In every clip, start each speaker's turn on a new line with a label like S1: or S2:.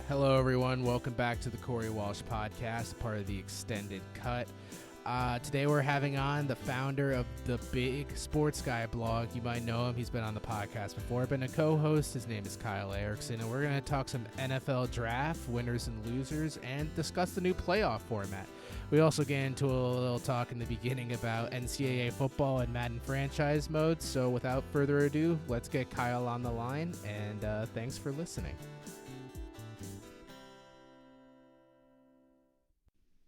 S1: Hello, everyone. Welcome back to the Corey Walsh podcast, part of the Extended Cut. Today we're having on the founder of the Big Sports Guy blog. You might know him. He's been on the podcast before. Been a co-host. His name is Kyle Ericson, and we're going to talk some NFL draft, winners and losers, and discuss the new playoff format. We also get into a little talk in the beginning about NCAA football and Madden franchise mode. So without further ado, let's get Kyle on the line, and thanks for listening.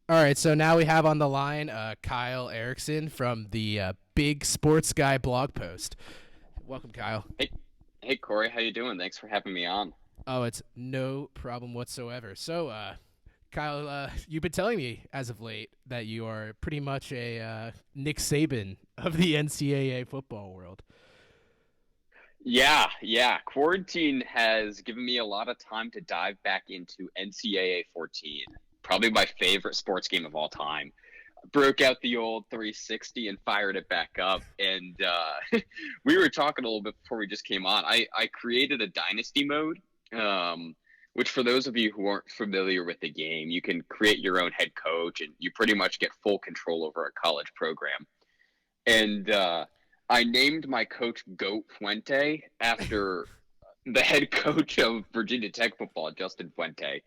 S1: All right, so now we have on the line Kyle Ericson from the Big Sports Guy blog post. Welcome, Kyle.
S2: Hey, Corey, how you doing? Thanks for having me on.
S1: Oh, it's no problem whatsoever. So, Kyle, you've been telling me as of late that you are pretty much a Nick Saban of the NCAA football world.
S2: Yeah. Quarantine has given me a lot of time to dive back into NCAA 14. Probably my favorite sports game of all time. Broke out the old 360 and fired it back up. And we were talking a little bit before we just came on. I created a dynasty mode, which for those of you who aren't familiar with the game, you can create your own head coach and you pretty much get full control over a college program. And I named my coach Goat Fuente after the head coach of Virginia Tech football, Justin Fuente.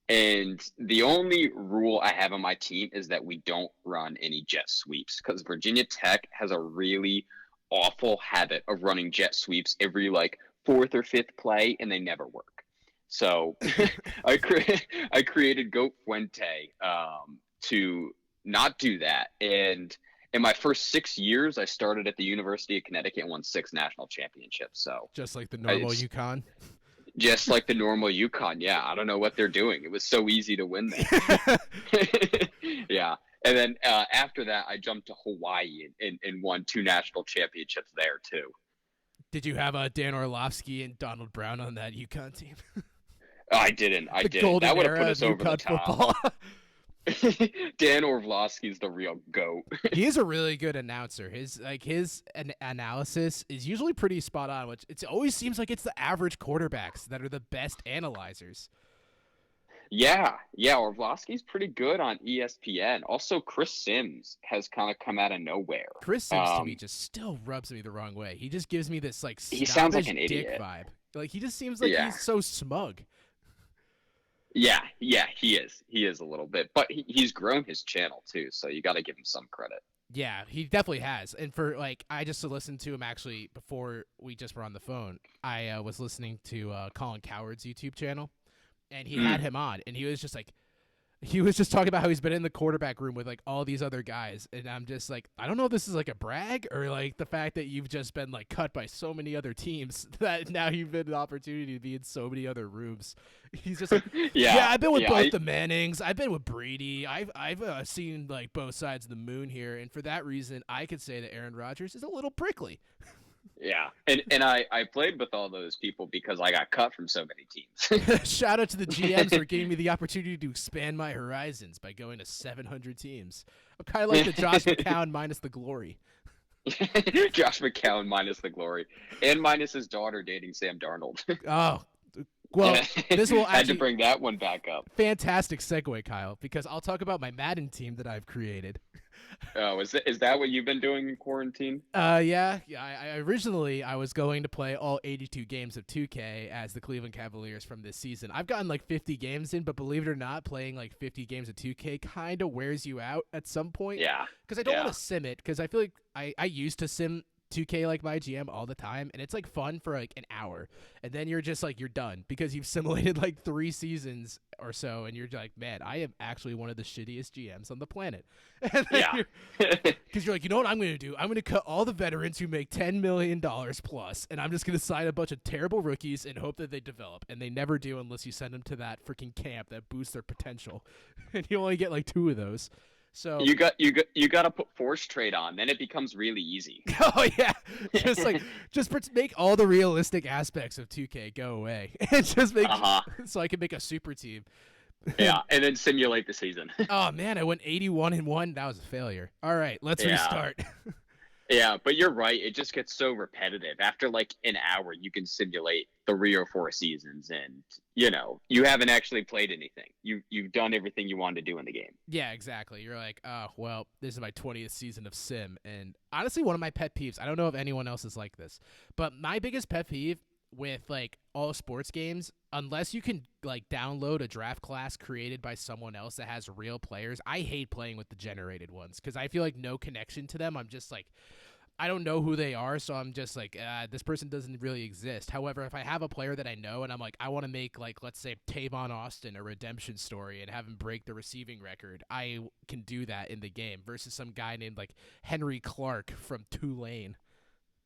S2: And the only rule I have on my team is that we don't run any jet sweeps because Virginia Tech has a really awful habit of running jet sweeps every fourth or fifth play, and they never work. So I created Goat Fuente to not do that. And in my first 6 years, I started at the University of Connecticut and won 6 national championships. So
S1: just like the normal UConn.
S2: Just like the normal UConn, yeah. I don't know what they're doing. It was so easy to win there. Yeah. And then after that, I jumped to Hawaii and won 2 national championships there, too.
S1: Did you have Dan Orlovsky and Donald Brown on that UConn team?
S2: I didn't. That would have put us over the top. Dan Orlovsky's the real GOAT.
S1: He is a really good announcer. His analysis is usually pretty spot on, which it always seems like it's the average quarterbacks that are the best analyzers.
S2: Yeah, Orlovsky's pretty good on ESPN. Also, Chris Sims has kind of come out of nowhere.
S1: Chris Sims to me just still rubs me the wrong way. He just gives me this
S2: he sounds like an
S1: dick
S2: idiot
S1: vibe. He just seems like he's so smug.
S2: Yeah, he is. He is a little bit, but he's grown his channel too, so you got to give him some credit.
S1: Yeah, he definitely has. And for I just listened to him actually before we just were on the phone. I was listening to Colin Cowherd's YouTube channel, and he had him on, and he was just talking about how he's been in the quarterback room with all these other guys, and I'm just I don't know if this is a brag or the fact that you've just been cut by so many other teams that now you've been an opportunity to be in so many other rooms. He's just yeah, I've been with both the Mannings, I've been with Brady, I've seen both sides of the moon here, and for that reason, I could say that Aaron Rodgers is a little prickly.
S2: Yeah, and I played with all those people because I got cut from so many teams.
S1: Shout out to the GMs for giving me the opportunity to expand my horizons by going to 700 teams. I'm kind of like the Josh McCown minus the glory.
S2: Josh McCown minus the glory. And minus his daughter dating Sam Darnold.
S1: Oh, well, this will actually...
S2: had to bring that one back up.
S1: Fantastic segue, Kyle, because I'll talk about my Madden team that I've created.
S2: Oh, is that what you've been doing in quarantine?
S1: Yeah. I originally was going to play all 82 games of 2K as the Cleveland Cavaliers from this season. I've gotten 50 games in, but believe it or not, playing 50 games of 2K kind of wears you out at some point.
S2: Yeah.
S1: Because I don't want to sim it, because I feel like I used to sim 2K like my GM all the time, and it's fun for an hour, and then you're just you're done because you've simulated 3 seasons or so, and you're man, I am actually one of the shittiest GMs on the planet.
S2: Yeah.
S1: Because you're you know what I'm going to do? I'm going to cut all the veterans who make $10 million plus, and I'm just going to sign a bunch of terrible rookies and hope that they develop, and they never do unless you send them to that freaking camp that boosts their potential, and you only get 2 of those. So
S2: you got to put force trade on, then it becomes really easy.
S1: Oh yeah, just make all the realistic aspects of 2K go away, and just make so I can make a super team.
S2: Yeah, and then simulate the season.
S1: Oh man, I went 81-1. That was a failure. All right, let's restart.
S2: Yeah, but you're right. It just gets so repetitive. After like an hour, you can simulate 3 or 4 seasons, and you haven't actually played anything. You've done everything you wanted to do in the game.
S1: Yeah, exactly. You're like, oh, well, this is my 20th season of Sim. And honestly, one of my pet peeves, I don't know if anyone else is like this, but my biggest pet peeve with like all sports games, unless you can like download a draft class created by someone else that has real players, I hate playing with the generated ones because I feel like no connection to them. I'm just like, I don't know who they are, so I'm just like, this person doesn't really exist. However, if I have a player that I know and I'm like, I want to make, like, let's say Tavon Austin a redemption story and have him break the receiving record, I can do that in the game versus some guy named, like, Henry Clark from Tulane.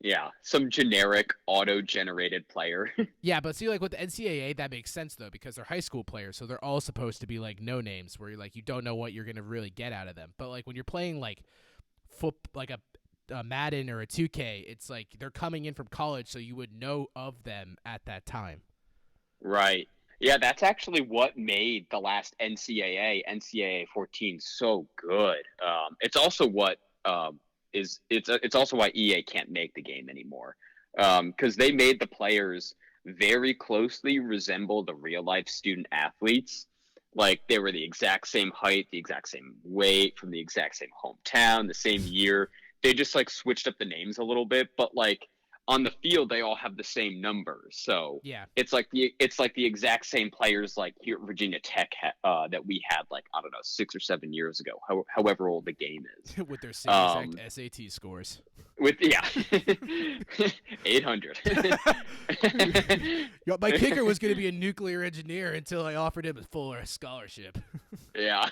S2: Yeah, some generic auto-generated player.
S1: Yeah, but see, like, with the NCAA, that makes sense, though, because they're high school players, so they're all supposed to be, like, no-names where, like, you don't know what you're going to really get out of them. But, like, when you're playing, like, a Madden or a 2K, it's like they're coming in from college, so you would know of them at that time.
S2: Right. Yeah, that's actually what made the last NCAA 14, so good. It's also what it's also why EA can't make the game anymore, because they made the players very closely resemble the real life student athletes. Like they were the exact same height, the exact same weight, from the exact same hometown, the same year. They just like switched up the names a little bit, but like on the field they all have the same numbers. So
S1: Yeah.
S2: it's like the exact same players like here at Virginia Tech that we had like I don't know 6 or 7 years ago. However old the game is.
S1: With their same exact SAT scores.
S2: With yeah, 800.
S1: My kicker was going to be a nuclear engineer until I offered him a full scholarship.
S2: Yeah.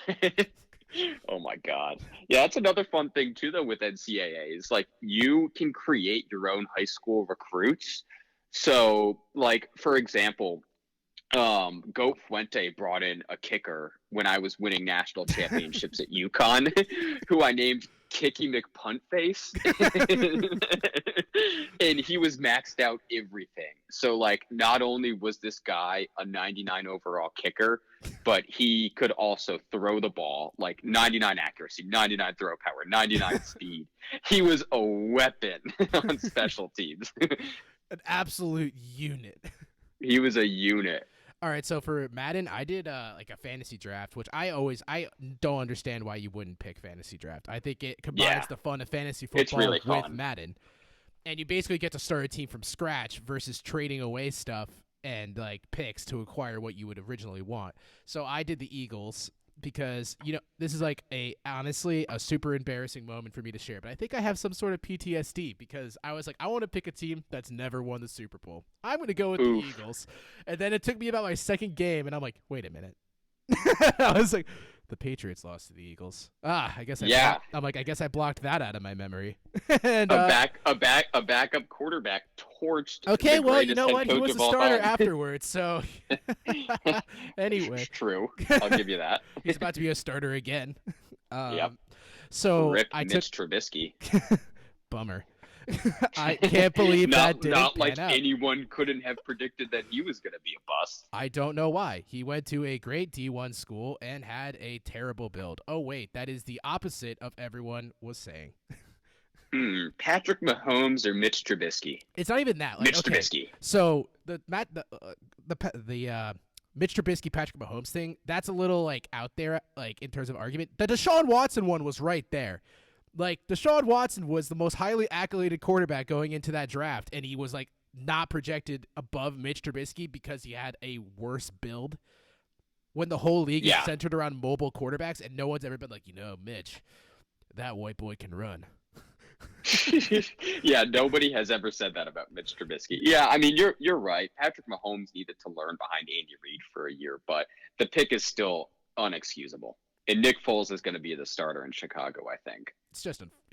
S2: Oh my God. Yeah, that's another fun thing too though with NCAA is like you can create your own high school recruits. So like for example, Goat Fuente brought in a kicker when I was winning national championships at UConn, who I named Kicky McPuntface, and he was maxed out everything. So like, not only was this guy a 99 overall kicker, but he could also throw the ball like 99 accuracy, 99 throw power, 99 speed. He was a weapon on special teams.
S1: An absolute unit.
S2: He was a unit.
S1: All right, so for Madden, I did like a fantasy draft, which I don't understand why you wouldn't pick fantasy draft. I think it combines the fun of fantasy football
S2: really
S1: with
S2: fun.
S1: Madden, and you basically get to start a team from scratch versus trading away stuff and like picks to acquire what you would originally want. So I did the Eagles because this is like honestly a super embarrassing moment for me to share, but I think I have some sort of PTSD because I was like, I want to pick a team that's never won the Super Bowl. I'm going to go with the Eagles. And then it took me about my second game and I'm like, wait a minute. I was like, the Patriots lost to the Eagles. I guess I guess I blocked that out of my memory. And
S2: a backup quarterback torched.
S1: Okay,
S2: the
S1: well, you know
S2: greatest
S1: what? He
S2: head
S1: was
S2: coach
S1: a
S2: of all
S1: starter
S2: time.
S1: afterwards, so anyway.
S2: True. I'll give you that.
S1: He's about to be a starter again.
S2: Yep.
S1: So
S2: Rip
S1: I
S2: Mitch
S1: took
S2: Trubisky.
S1: bummer. I can't believe that didn't
S2: Not
S1: pan
S2: like
S1: out.
S2: anyone couldn't have predicted that he was going to be a bust.
S1: I don't know why. He went to a great D1 school and had a terrible build. Oh, wait, that is the opposite of everyone was saying.
S2: Patrick Mahomes or Mitch Trubisky?
S1: It's not even that. Like,
S2: Mitch Trubisky.
S1: So the Mitch Trubisky Patrick Mahomes thing, that's a little like out there, like in terms of argument. The Deshaun Watson one was right there. Like Deshaun Watson was the most highly accoladed quarterback going into that draft, and he was like not projected above Mitch Trubisky because he had a worse build. When the whole league is centered around mobile quarterbacks, and no one's ever been like, Mitch, that white boy can run.
S2: Yeah, nobody has ever said that about Mitch Trubisky. Yeah, I mean, you're right. Patrick Mahomes needed to learn behind Andy Reid for a year, but the pick is still unexcusable. And Nick Foles is going to be the starter in Chicago, I think.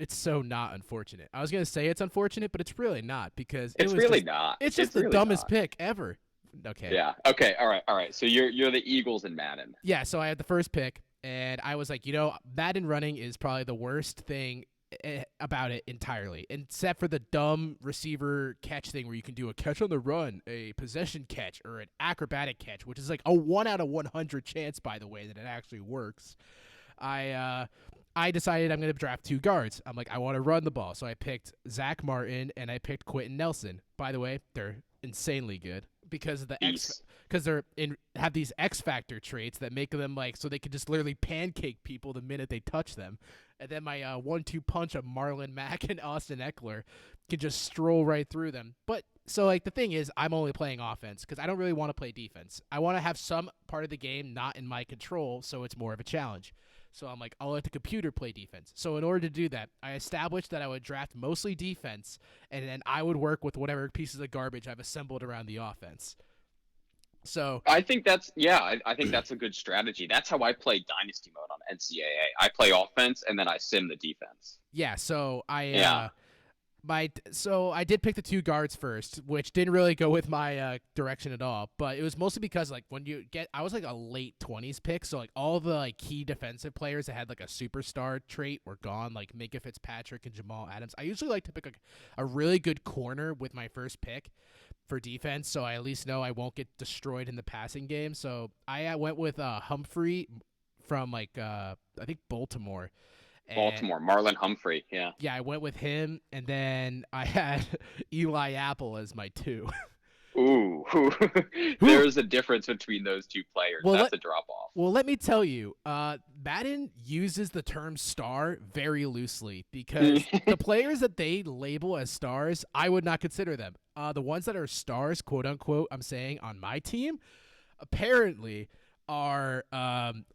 S1: It's so not unfortunate. I was going to say it's unfortunate, but it's really not because
S2: it's really not.
S1: It's just the dumbest pick ever. Okay.
S2: Yeah. Okay. All right. So you're the Eagles in Madden.
S1: Yeah. So I had the first pick, and I was like, Madden running is probably the worst thing about it entirely, except for the dumb receiver catch thing where you can do a catch on the run, a possession catch, or an acrobatic catch, which is like a 1 out of 100 chance, by the way, that it actually works. I I decided I'm going to draft 2 guards. I'm like, I want to run the ball. So I picked Zach Martin and I picked Quentin Nelson. By the way, they're insanely good because of the
S2: Beast.
S1: because have these X factor traits that make them like so they can just literally pancake people the minute they touch them. And then my 1-2 punch of Marlon Mack and Austin Eckler can just stroll right through them. But so like the thing is, I'm only playing offense because I don't really want to play defense. I want to have some part of the game not in my control, so it's more of a challenge. So I'm like, I'll let the computer play defense. So in order to do that, I established that I would draft mostly defense, and then I would work with whatever pieces of garbage I've assembled around the offense. So
S2: I think that's I think that's a good strategy. That's how I play Dynasty mode on NCAA. I play offense and then I sim the defense.
S1: yeah, so I did pick the 2 guards first, which didn't really go with my direction at all. But it was mostly because like I was like a late 20s pick, so like all the like key defensive players that had like a superstar trait were gone, like Minka Fitzpatrick and Jamal Adams. I usually like to pick a really good corner with my first pick for defense, so I at least know I won't get destroyed in the passing game. So I went with Humphrey from like I think Baltimore.
S2: Baltimore, Marlon Humphrey, yeah.
S1: Yeah, I went with him, and then I had Eli Apple as my 2.
S2: Ooh, there's a difference between those 2 players.
S1: Well,
S2: That's a drop-off.
S1: Well, let me tell you, Madden uses the term star very loosely because the players that they label as stars, I would not consider them. The ones that are stars, quote-unquote, I'm saying, on my team, apparently are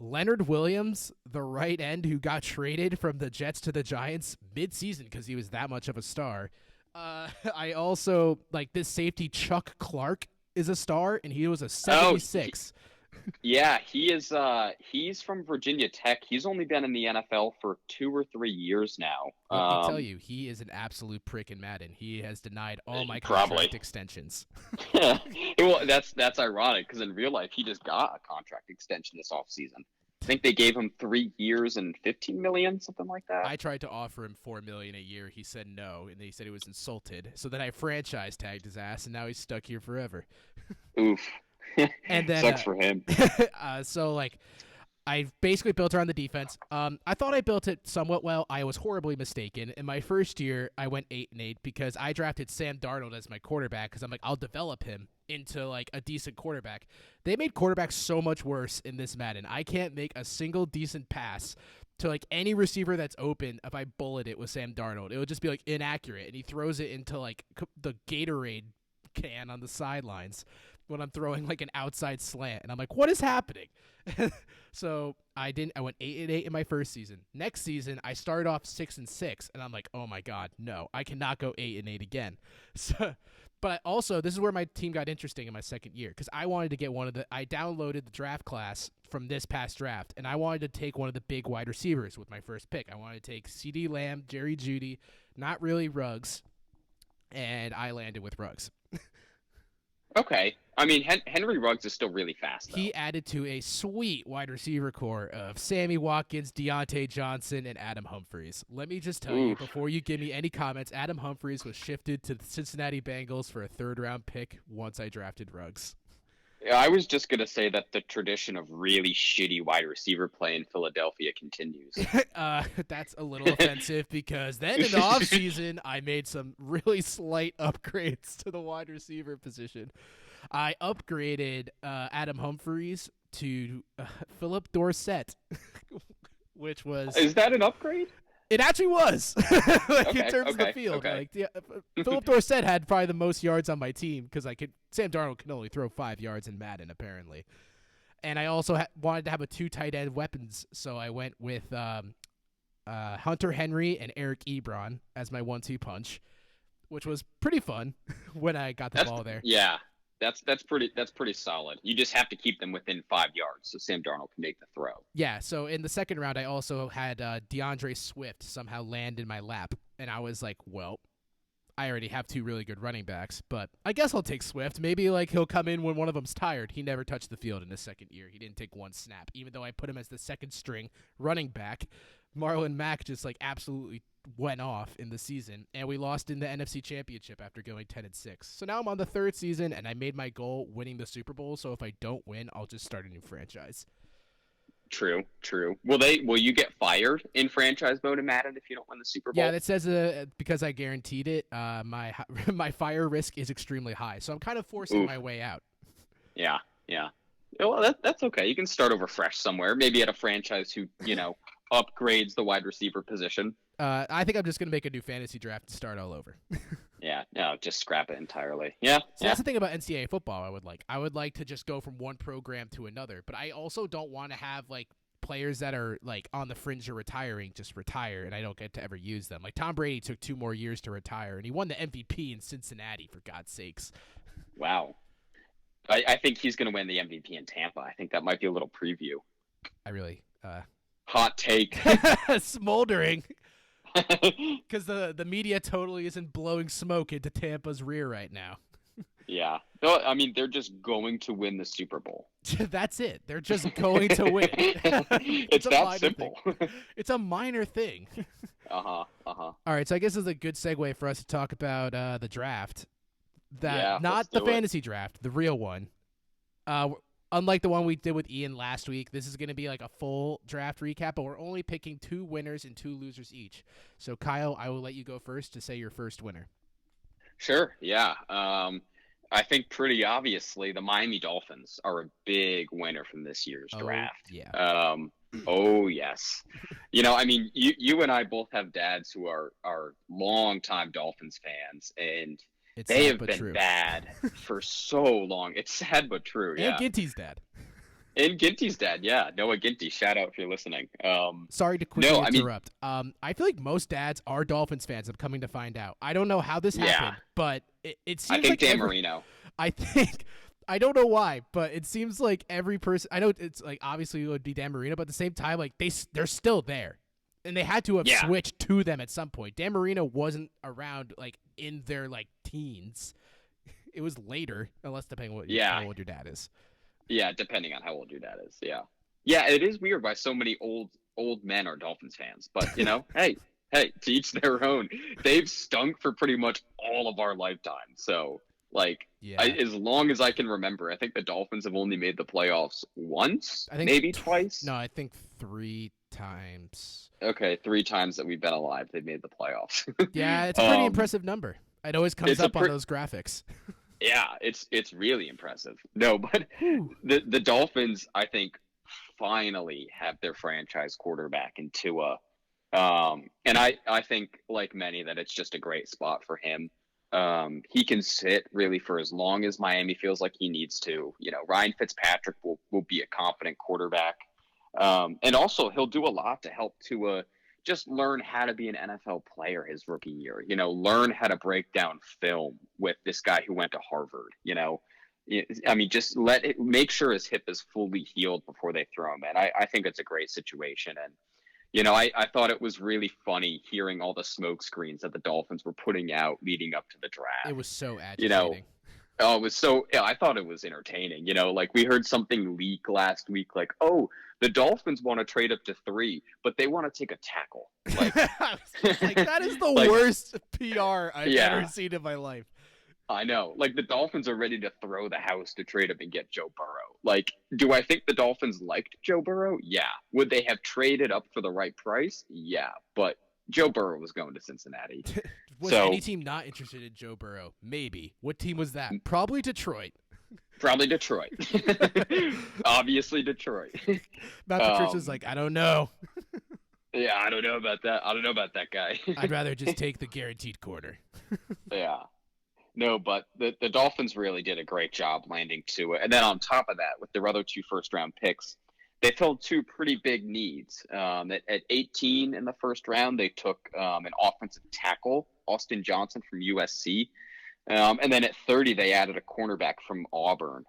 S1: Leonard Williams, the right end who got traded from the Jets to the Giants mid-season because he was that much of a star. I also like this safety Chuck Clark is a star, and he was a 76.
S2: Yeah, he is. He's from Virginia Tech. He's only been in the NFL for 2 or 3 years now.
S1: Let me tell you, he is an absolute prick in Madden. He has denied all my contract extensions.
S2: Well, that's ironic because in real life, he just got a contract extension this offseason. I think they gave him 3 years and $15 million, something like that.
S1: I tried to offer him $4 million a year. He said no, and he said he was insulted. So then I franchise tagged his ass, and now he's stuck here forever.
S2: Oof.
S1: And then
S2: sucks for him.
S1: So like, I basically built around the defense. I thought I built it somewhat well. I was horribly mistaken. In my first year, I went 8-8 because I drafted Sam Darnold as my quarterback because I'm like, I'll develop him into like a decent quarterback. They made quarterbacks so much worse in this Madden. I can't make a single decent pass to like any receiver that's open if I bullet it with Sam Darnold. It would just be like inaccurate, and he throws it into like the Gatorade can on the sidelines when I'm throwing like an outside slant, and I'm like, what is happening? So I went 8-8 in my first season. Next season, I started off 6-6, and I'm like, oh my god, no, I cannot go 8-8 again. So, but also, this is where my team got interesting in my second year because I wanted to get I downloaded the draft class from this past draft, and I wanted to take one of the big wide receivers with my first pick. I wanted to take CeeDee Lamb, Jerry Jeudy, not really Ruggs, and I landed with Ruggs.
S2: Okay. I mean, Henry Ruggs is still really fast, though.
S1: He added to a sweet wide receiver core of Sammy Watkins, Deontay Johnson, and Adam Humphries. Let me just tell you, before you give me any comments, Adam Humphries was shifted to the Cincinnati Bengals for a 3rd-round pick once I drafted Ruggs.
S2: Yeah, I was just going to say that the tradition of really shitty wide receiver play in Philadelphia continues.
S1: That's a little offensive because then in the offseason, I made some really slight upgrades to the wide receiver position. I upgraded Adam Humphries to Philip Dorsett, which was...
S2: Is that an upgrade?
S1: It actually was, in terms of the field.
S2: Okay.
S1: Like, Philip Dorsett had probably the most yards on my team because Sam Darnold can only throw 5 yards in Madden, apparently. And I also wanted to have 2 tight end weapons, so I went with Hunter Henry and Eric Ebron as my 1-2 punch, which was pretty fun when I got the ball there.
S2: Yeah. That's pretty solid. You just have to keep them within 5 yards so Sam Darnold can make the throw.
S1: Yeah, so in the second round, I also had DeAndre Swift somehow land in my lap, and I was like, well, I already have 2 really good running backs, but I guess I'll take Swift. Maybe like he'll come in when one of them's tired. He never touched the field in his second year. He didn't take 1 snap, even though I put him as the second string running back. Marlon Mack just like absolutely went off in the season, and we lost in the NFC Championship after going 10-6. So now I'm on the 3rd season, and I made my goal winning the Super Bowl. So if I don't win, I'll just start a new franchise.
S2: True. Will you get fired in franchise mode in Madden if you don't win the Super Bowl?
S1: Yeah, that says because I guaranteed it, my my fire risk is extremely high, so I'm kind of forcing
S2: Oof.
S1: my way out.
S2: Yeah. Well, that's okay. You can start over fresh somewhere, maybe at a franchise who upgrades the wide receiver position.
S1: I think I'm just gonna make a new fantasy draft and start all over.
S2: Yeah, no, just scrap it entirely. Yeah,
S1: So that's the thing about NCAA football. I would like to just go from one program to another, but I also don't want to have like players that are like on the fringe of retiring just retire, and I don't get to ever use them. Like Tom Brady took 2 more years to retire, and he won the MVP in Cincinnati, for God's sakes.
S2: Wow. I think he's going to win the MVP in Tampa. I think that might be a little preview.
S1: I really
S2: hot take.
S1: smoldering. Because the media totally isn't blowing smoke into Tampa's rear right now.
S2: Yeah. No, I mean, they're just going to win the Super Bowl.
S1: That's it. They're just going to win.
S2: It's that simple.
S1: It's a minor thing.
S2: All
S1: right, so I guess this is a good segue for us to talk about the draft.
S2: Yeah,
S1: not the fantasy draft, the real one. Unlike the one we did with Ian last week, this is going to be like a full draft recap, but we're only picking 2 winners and 2 losers each. So, Kyle, I will let you go first to say your first winner.
S2: Sure, yeah. I think pretty obviously the Miami Dolphins are a big winner from this year's draft.
S1: Yeah.
S2: Oh, yes. I mean, you and I both have dads who are longtime Dolphins fans, and they have been bad for so long. It's sad but true. Yeah.
S1: And Ginty's dad.
S2: Yeah. Noah Ginty, shout out if you're listening.
S1: Sorry to quickly interrupt. I feel like most dads are Dolphins fans. I'm coming to find out. I don't know how this happened, but it seems like
S2: Dan Marino.
S1: I don't know why, but it seems like every person. I know it's like obviously it would be Dan Marino, but at the same time, like they're still there, and they had to have switched to them at some point. Dan Marino wasn't around like in their like teens. It was later, unless depending on how old your dad is.
S2: Yeah, depending on how old your dad is. Yeah. Yeah, it is weird why so many old men are Dolphins fans. But, hey, to each their own. They've stunk for pretty much all of our lifetime. So, as long as I can remember, I think the Dolphins have only made the playoffs once, maybe twice.
S1: No, I think 3 times.
S2: Okay, 3 times that we've been alive, they've made the playoffs.
S1: Yeah, it's a pretty impressive number. It always comes up on those graphics.
S2: Yeah, it's really impressive. No, but the Dolphins, I think, finally have their franchise quarterback in Tua. And I think, like many, that it's just a great spot for him. He can sit really for as long as Miami feels like he needs to. Ryan Fitzpatrick will be a competent quarterback. And also, he'll do a lot to help Tua just learn how to be an NFL player his rookie year. Learn how to break down film with this guy who went to Harvard. I mean, just make sure his hip is fully healed before they throw him in. I think it's a great situation. And, I thought it was really funny hearing all the smoke screens that the Dolphins were putting out leading up to the draft.
S1: It was so agitating.
S2: Oh, it was so. Yeah, I thought it was entertaining. Like we heard something leak last week, like, oh, the Dolphins want to trade up to 3, but they want to take a tackle.
S1: That is the worst PR I've ever seen in my life.
S2: I know. The Dolphins are ready to throw the house to trade up and get Joe Burrow. Do I think the Dolphins liked Joe Burrow? Yeah. Would they have traded up for the right price? Yeah. But Joe Burrow was going to Cincinnati.
S1: Was any team not interested in Joe Burrow? Maybe. What team was that? Probably Detroit.
S2: Obviously Detroit.
S1: Matt Patricia's like, I don't know.
S2: Yeah, I don't know about that. I don't know about that guy.
S1: I'd rather just take the guaranteed quarter.
S2: Yeah. No, but the Dolphins really did a great job landing Tua. And then on top of that, with their other 2 first-round picks, they filled 2 pretty big needs. At 18 in the first round, they took an offensive tackle, Austin Johnson from USC. And then at 30, they added a cornerback from Auburn,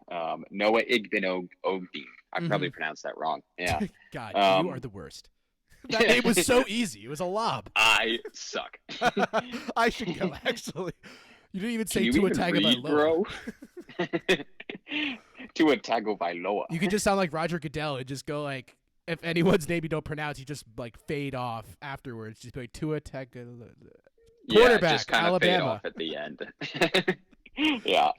S2: Noah Igbenogbe. I probably pronounced that wrong. Yeah.
S1: God, you are the worst. That name was so easy. It was a lob.
S2: I suck.
S1: I should go, actually. You didn't even say Tua Tagovailoa.
S2: Tua Tagovailoa.
S1: You could just sound like Roger Goodell and just go like, if anyone's name you don't pronounce, you just like fade off afterwards. Just be like Tua Tagovailoa. Quarterback,
S2: just kind
S1: Alabama.
S2: of fade off at the end. Yeah.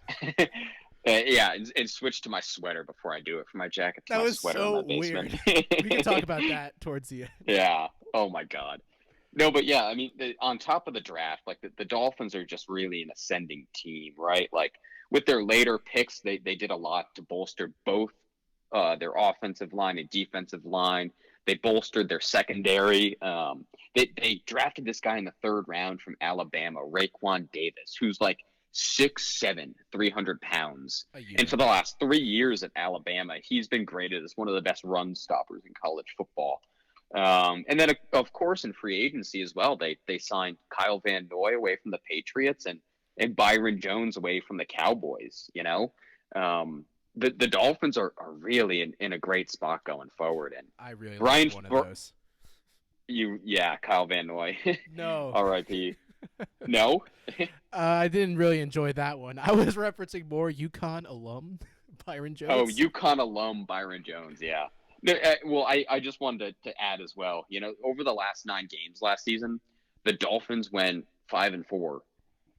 S2: Yeah, and switch to my sweater before I do it. From my jacket to
S1: That
S2: my
S1: was
S2: sweater in
S1: so
S2: my basement.
S1: weird. We can talk about that towards the end.
S2: Yeah. Oh my God. No, but yeah, I mean, on top of the draft, like the Dolphins are just really an ascending team, right? Like with their later picks, they did a lot to bolster both their offensive line and defensive line. They bolstered their secondary. They drafted this guy in the third round from Alabama, Raekwon Davis, who's like 6'7", 300 pounds.
S1: A
S2: And
S1: unit.
S2: for the last 3 years at Alabama, he's been graded as one of the best run stoppers in college football. And then, of course, in free agency as well, they signed Kyle Van Noy away from the Patriots and Byron Jones away from the Cowboys. The Dolphins are really in a great spot going forward. And
S1: I really
S2: Brian,
S1: like one of those.
S2: Kyle Van Noy,
S1: No.
S2: R.I.P. No,
S1: I didn't really enjoy that one. I was referencing more UConn alum Byron Jones.
S2: oh, UConn alum Byron Jones, yeah. No, well, I just wanted to add as well. Over the last 9 games last season, the Dolphins went 5-4.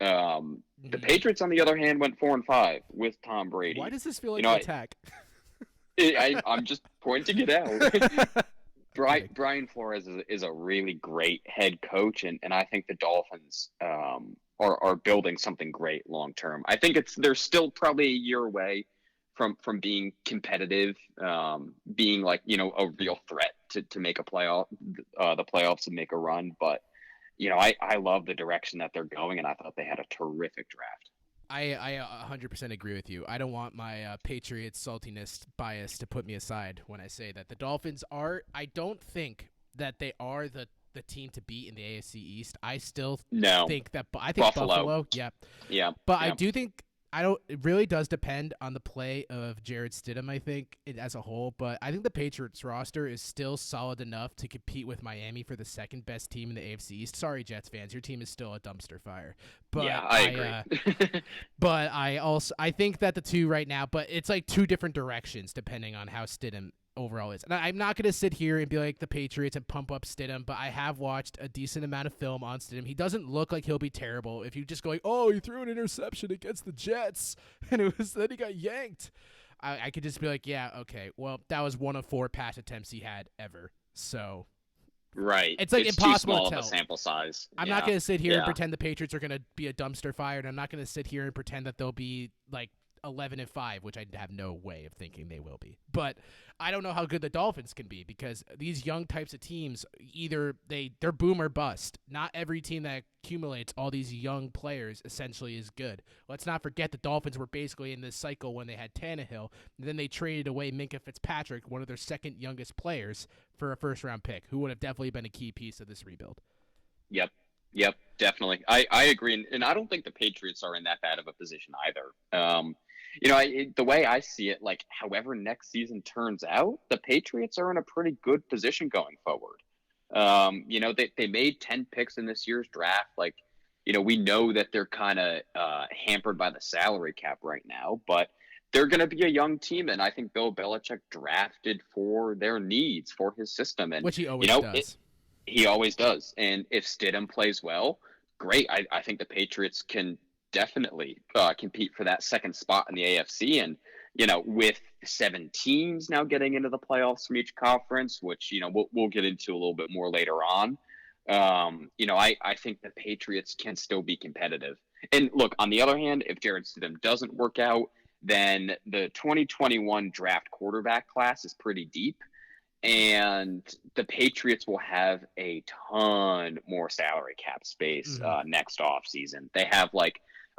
S2: The Patriots, on the other hand, went 4-5 with Tom Brady.
S1: Why does this feel like an attack?
S2: I'm just pointing it out. Brian Flores is a really great head coach, and I think the Dolphins are building something great long term. I think they're still probably a year away from being competitive, being like a real threat to make a playoff, the playoffs and make a run. But I love the direction that they're going, and I thought they had a terrific draft.
S1: I 100% agree with you. I don't want my Patriots saltiness bias to put me aside when I say that the Dolphins are. I don't think that they are the team to beat in the AFC East. I still think that. I think Buffalo.
S2: Yeah.
S1: But I do think. It really does depend on the play of Jared Stidham, I think, as a whole. But I think the Patriots roster is still solid enough to compete with Miami for the second best team in the AFC East. Sorry, Jets fans, your team is still a dumpster fire. But
S2: yeah, I agree.
S1: But I think that the two right now, but it's like two different directions depending on how Stidham overall is. And I'm not going to sit here and be like the Patriots and pump up Stidham, but I have watched a decent amount of film on Stidham. He doesn't look like he'll be terrible. If you just go like, oh, he threw an interception against the Jets, and then he got yanked, I could just be like, yeah, okay, well, that was one of 4 pass attempts he had ever. So
S2: right,
S1: it's like impossible
S2: too small
S1: to tell.
S2: of a sample size.
S1: I'm not going to sit here and pretend the Patriots are going to be a dumpster fire, and I'm not going to sit here and pretend that they'll be like 11-5, which I have no way of thinking they will be. But I don't know how good the Dolphins can be, because these young types of teams, either they're boom or bust. Not every team that accumulates all these young players essentially is good. Let's not forget the Dolphins were basically in this cycle when they had Tannehill, and then they traded away Minkah Fitzpatrick, one of their second youngest players, for a first-round pick, who would have definitely been a key piece of this rebuild.
S2: Yep, definitely. I agree, and I don't think the Patriots are in that bad of a position either. The way I see it, like, however next season turns out, the Patriots are in a pretty good position going forward. They made 10 picks in this year's draft. Like, we know that they're kind of hampered by the salary cap right now, but they're going to be a young team, and I think Bill Belichick drafted for their needs, for his system, and
S1: which he always does.
S2: He always does. And if Stidham plays well, great. I think the Patriots can definitely compete for that second spot in the AFC. And, with 7 teams now getting into the playoffs from each conference, which, we'll get into a little bit more later on, I think the Patriots can still be competitive. And look, on the other hand, if Jared Stidham doesn't work out, then the 2021 draft quarterback class is pretty deep. And the Patriots will have a ton more salary cap space next offseason. They have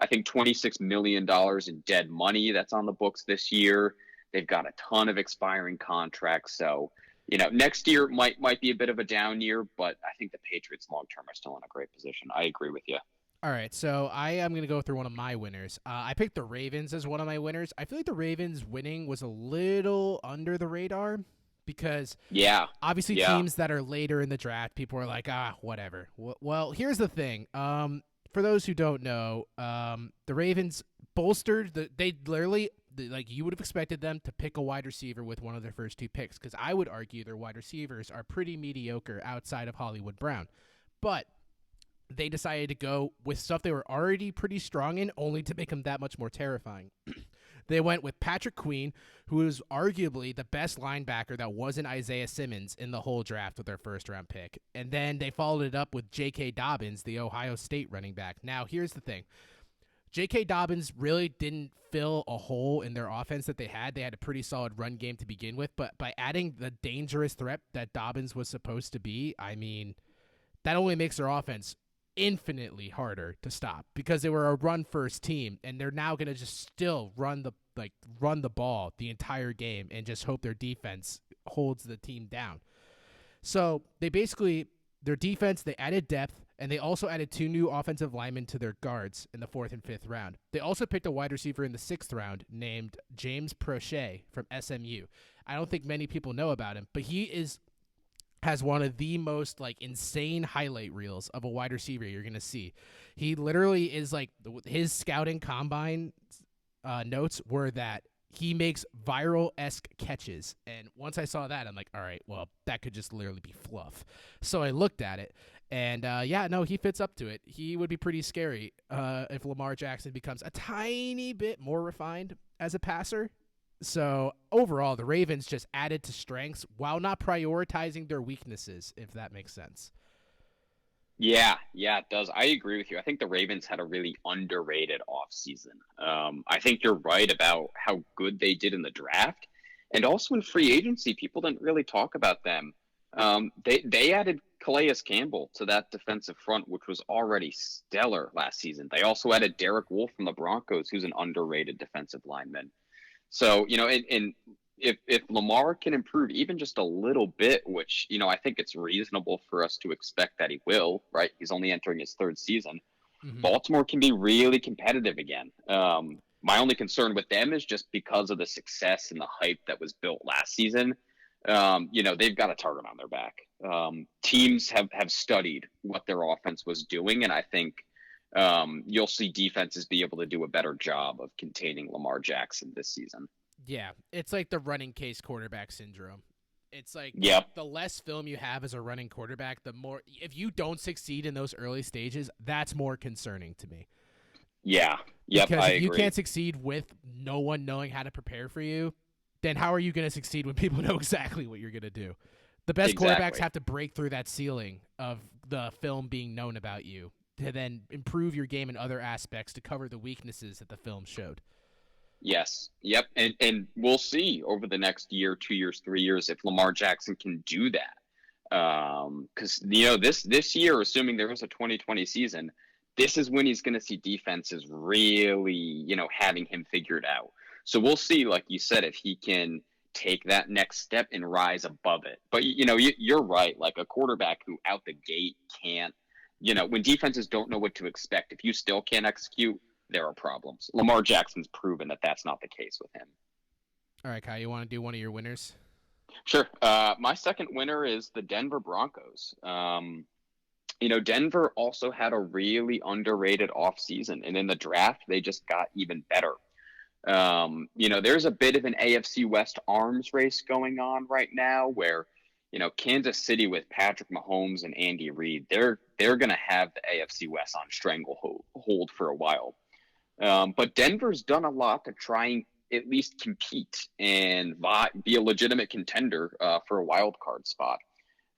S2: I think $26 million in dead money that's on the books this year. They've got a ton of expiring contracts. So, next year might be a bit of a down year, but I think the Patriots long term are still in a great position. I agree with you.
S1: All right, so I am going to go through one of my winners. I picked the Ravens as one of my winners. I feel like the Ravens winning was a little under the radar. Because obviously teams that are later in the draft, people are like, whatever. Well, here's the thing. For those who don't know, the Ravens bolstered they literally, like, you would have expected them to pick a wide receiver with one of their first 2 picks, because I would argue their wide receivers are pretty mediocre outside of Hollywood Brown. But they decided to go with stuff they were already pretty strong in, only to make them that much more terrifying. They went with Patrick Queen, who is arguably the best linebacker that wasn't Isaiah Simmons in the whole draft with their first-round pick. And then they followed it up with J.K. Dobbins, the Ohio State running back. Now, here's the thing. J.K. Dobbins really didn't fill a hole in their offense that they had. They had a pretty solid run game to begin with, but by adding the dangerous threat that Dobbins was supposed to be, I mean, that only makes their offense infinitely harder to stop because they were a run-first team, and they're now going to just still run the ball the entire game and just hope their defense holds the team down. So they basically, their defense, they added depth, and they also added 2 new offensive linemen to their guards in the 4th and 5th round. They also picked a wide receiver in the 6th round named James Prochet from SMU. I don't think many people know about him, but he has one of the most insane highlight reels of a wide receiver you're going to see. He literally is his scouting combine notes were that he makes viral-esque catches. And once I saw that, I'm like, all right, well, that could just literally be fluff. So I looked at it, and he fits up to it. He would be pretty scary if Lamar Jackson becomes a tiny bit more refined as a passer. So overall, the Ravens just added to strengths while not prioritizing their weaknesses, if that makes sense.
S2: Yeah, it does. I agree with you. I think the Ravens had a really underrated offseason. I think you're right about how good they did in the draft. And also in free agency, people didn't really talk about them. They added Calais Campbell to that defensive front, which was already stellar last season. They also added Derek Wolfe from the Broncos, who's an underrated defensive lineman. So, and if Lamar can improve even just a little bit, which, I think it's reasonable for us to expect that he will, right? He's only entering his 3rd season. Mm-hmm. Baltimore can be really competitive again. My only concern with them is just because of the success and the hype that was built last season. They've got a target on their back. Teams have studied what their offense was doing, and I think you'll see defenses be able to do a better job of containing Lamar Jackson this season.
S1: Yeah, it's like the running case quarterback syndrome. It's like the less film you have as a running quarterback, the more, if you don't succeed in those early stages, that's more concerning to me.
S2: Yeah,
S1: because
S2: I
S1: if you
S2: agree.
S1: can't succeed with no one knowing how to prepare for you, then how are you going to succeed when people know exactly what you're going to do? The best quarterbacks have to break through that ceiling of the film being known about you to then improve your game in other aspects to cover the weaknesses that the film showed.
S2: Yes. Yep. And we'll see over the next year, 2 years, 3 years, if Lamar Jackson can do that. Because, this year, assuming there was a 2020 season, this is when he's going to see defenses really, having him figured out. So we'll see, like you said, if he can take that next step and rise above it. But, you're right. Like a quarterback who out the gate can't, when defenses don't know what to expect, if you still can't execute, there are problems. Lamar Jackson's proven that that's not the case with him.
S1: All right, Kai, you want to do one of your winners?
S2: Sure. My second winner is the Denver Broncos. Denver also had a really underrated offseason, and in the draft, they just got even better. There's a bit of an AFC West arms race going on right now where, Kansas City with Patrick Mahomes and Andy Reid, they're going to have the AFC West on stranglehold for a while. But Denver's done a lot to try and at least compete and be a legitimate contender for a wild card spot.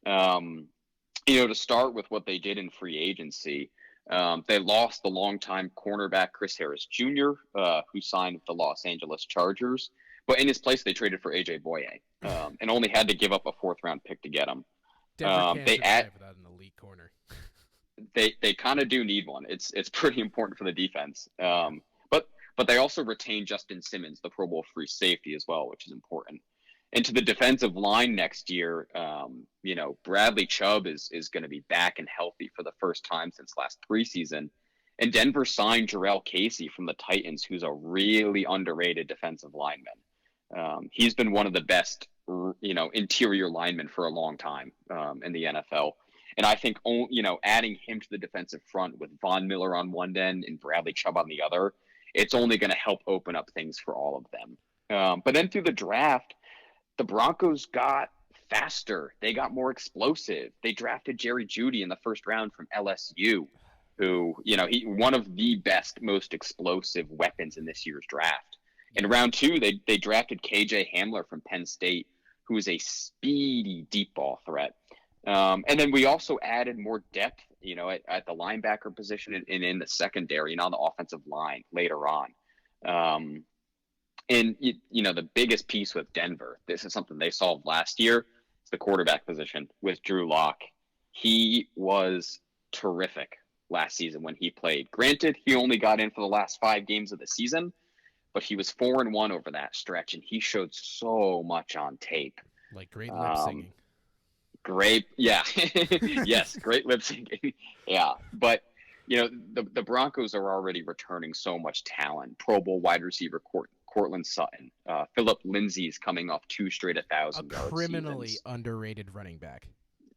S2: To start with what they did in free agency, they lost the longtime cornerback Chris Harris Jr., who signed with the Los Angeles Chargers. But in his place, they traded for A.J. Boye and only had to give up a 4th-round pick to get him.
S1: Denver can't survive without an elite corner.
S2: They kind of do need one. It's pretty important for the defense. But they also retained Justin Simmons, the Pro Bowl free safety as well, which is important. And to the defensive line next year, Bradley Chubb is going to be back and healthy for the first time since last preseason. And Denver signed Jarrell Casey from the Titans, who's a really underrated defensive lineman. He's been one of the best, interior linemen for a long time in the NFL. And I think, adding him to the defensive front with Von Miller on one end and Bradley Chubb on the other, it's only going to help open up things for all of them. But then through the draft, the Broncos got faster. They got more explosive. They drafted Jerry Jeudy in the 1st round from LSU, who, he one of the best, most explosive weapons in this year's draft. In
S1: Yeah.
S2: round two, they drafted KJ Hamler from Penn State, who is a speedy deep ball threat. And then we also added more depth, at the linebacker position and in the secondary and on the offensive line later on. And the biggest piece with Denver, this is something they solved last year. It's the quarterback position with Drew Lock. He was terrific last season when he played. Granted, he only got in for the last 5 games of the season, but he was 4-1 over that stretch, and he showed so much on tape.
S1: Like great lip singing.
S2: Great, yeah, yes, great lip syncing, yeah. But the Broncos are already returning so much talent. Pro Bowl wide receiver Cortland Sutton, Philip Lindsay's coming off 2 straight 1,000-yard
S1: Criminally
S2: seasons.
S1: underrated running back.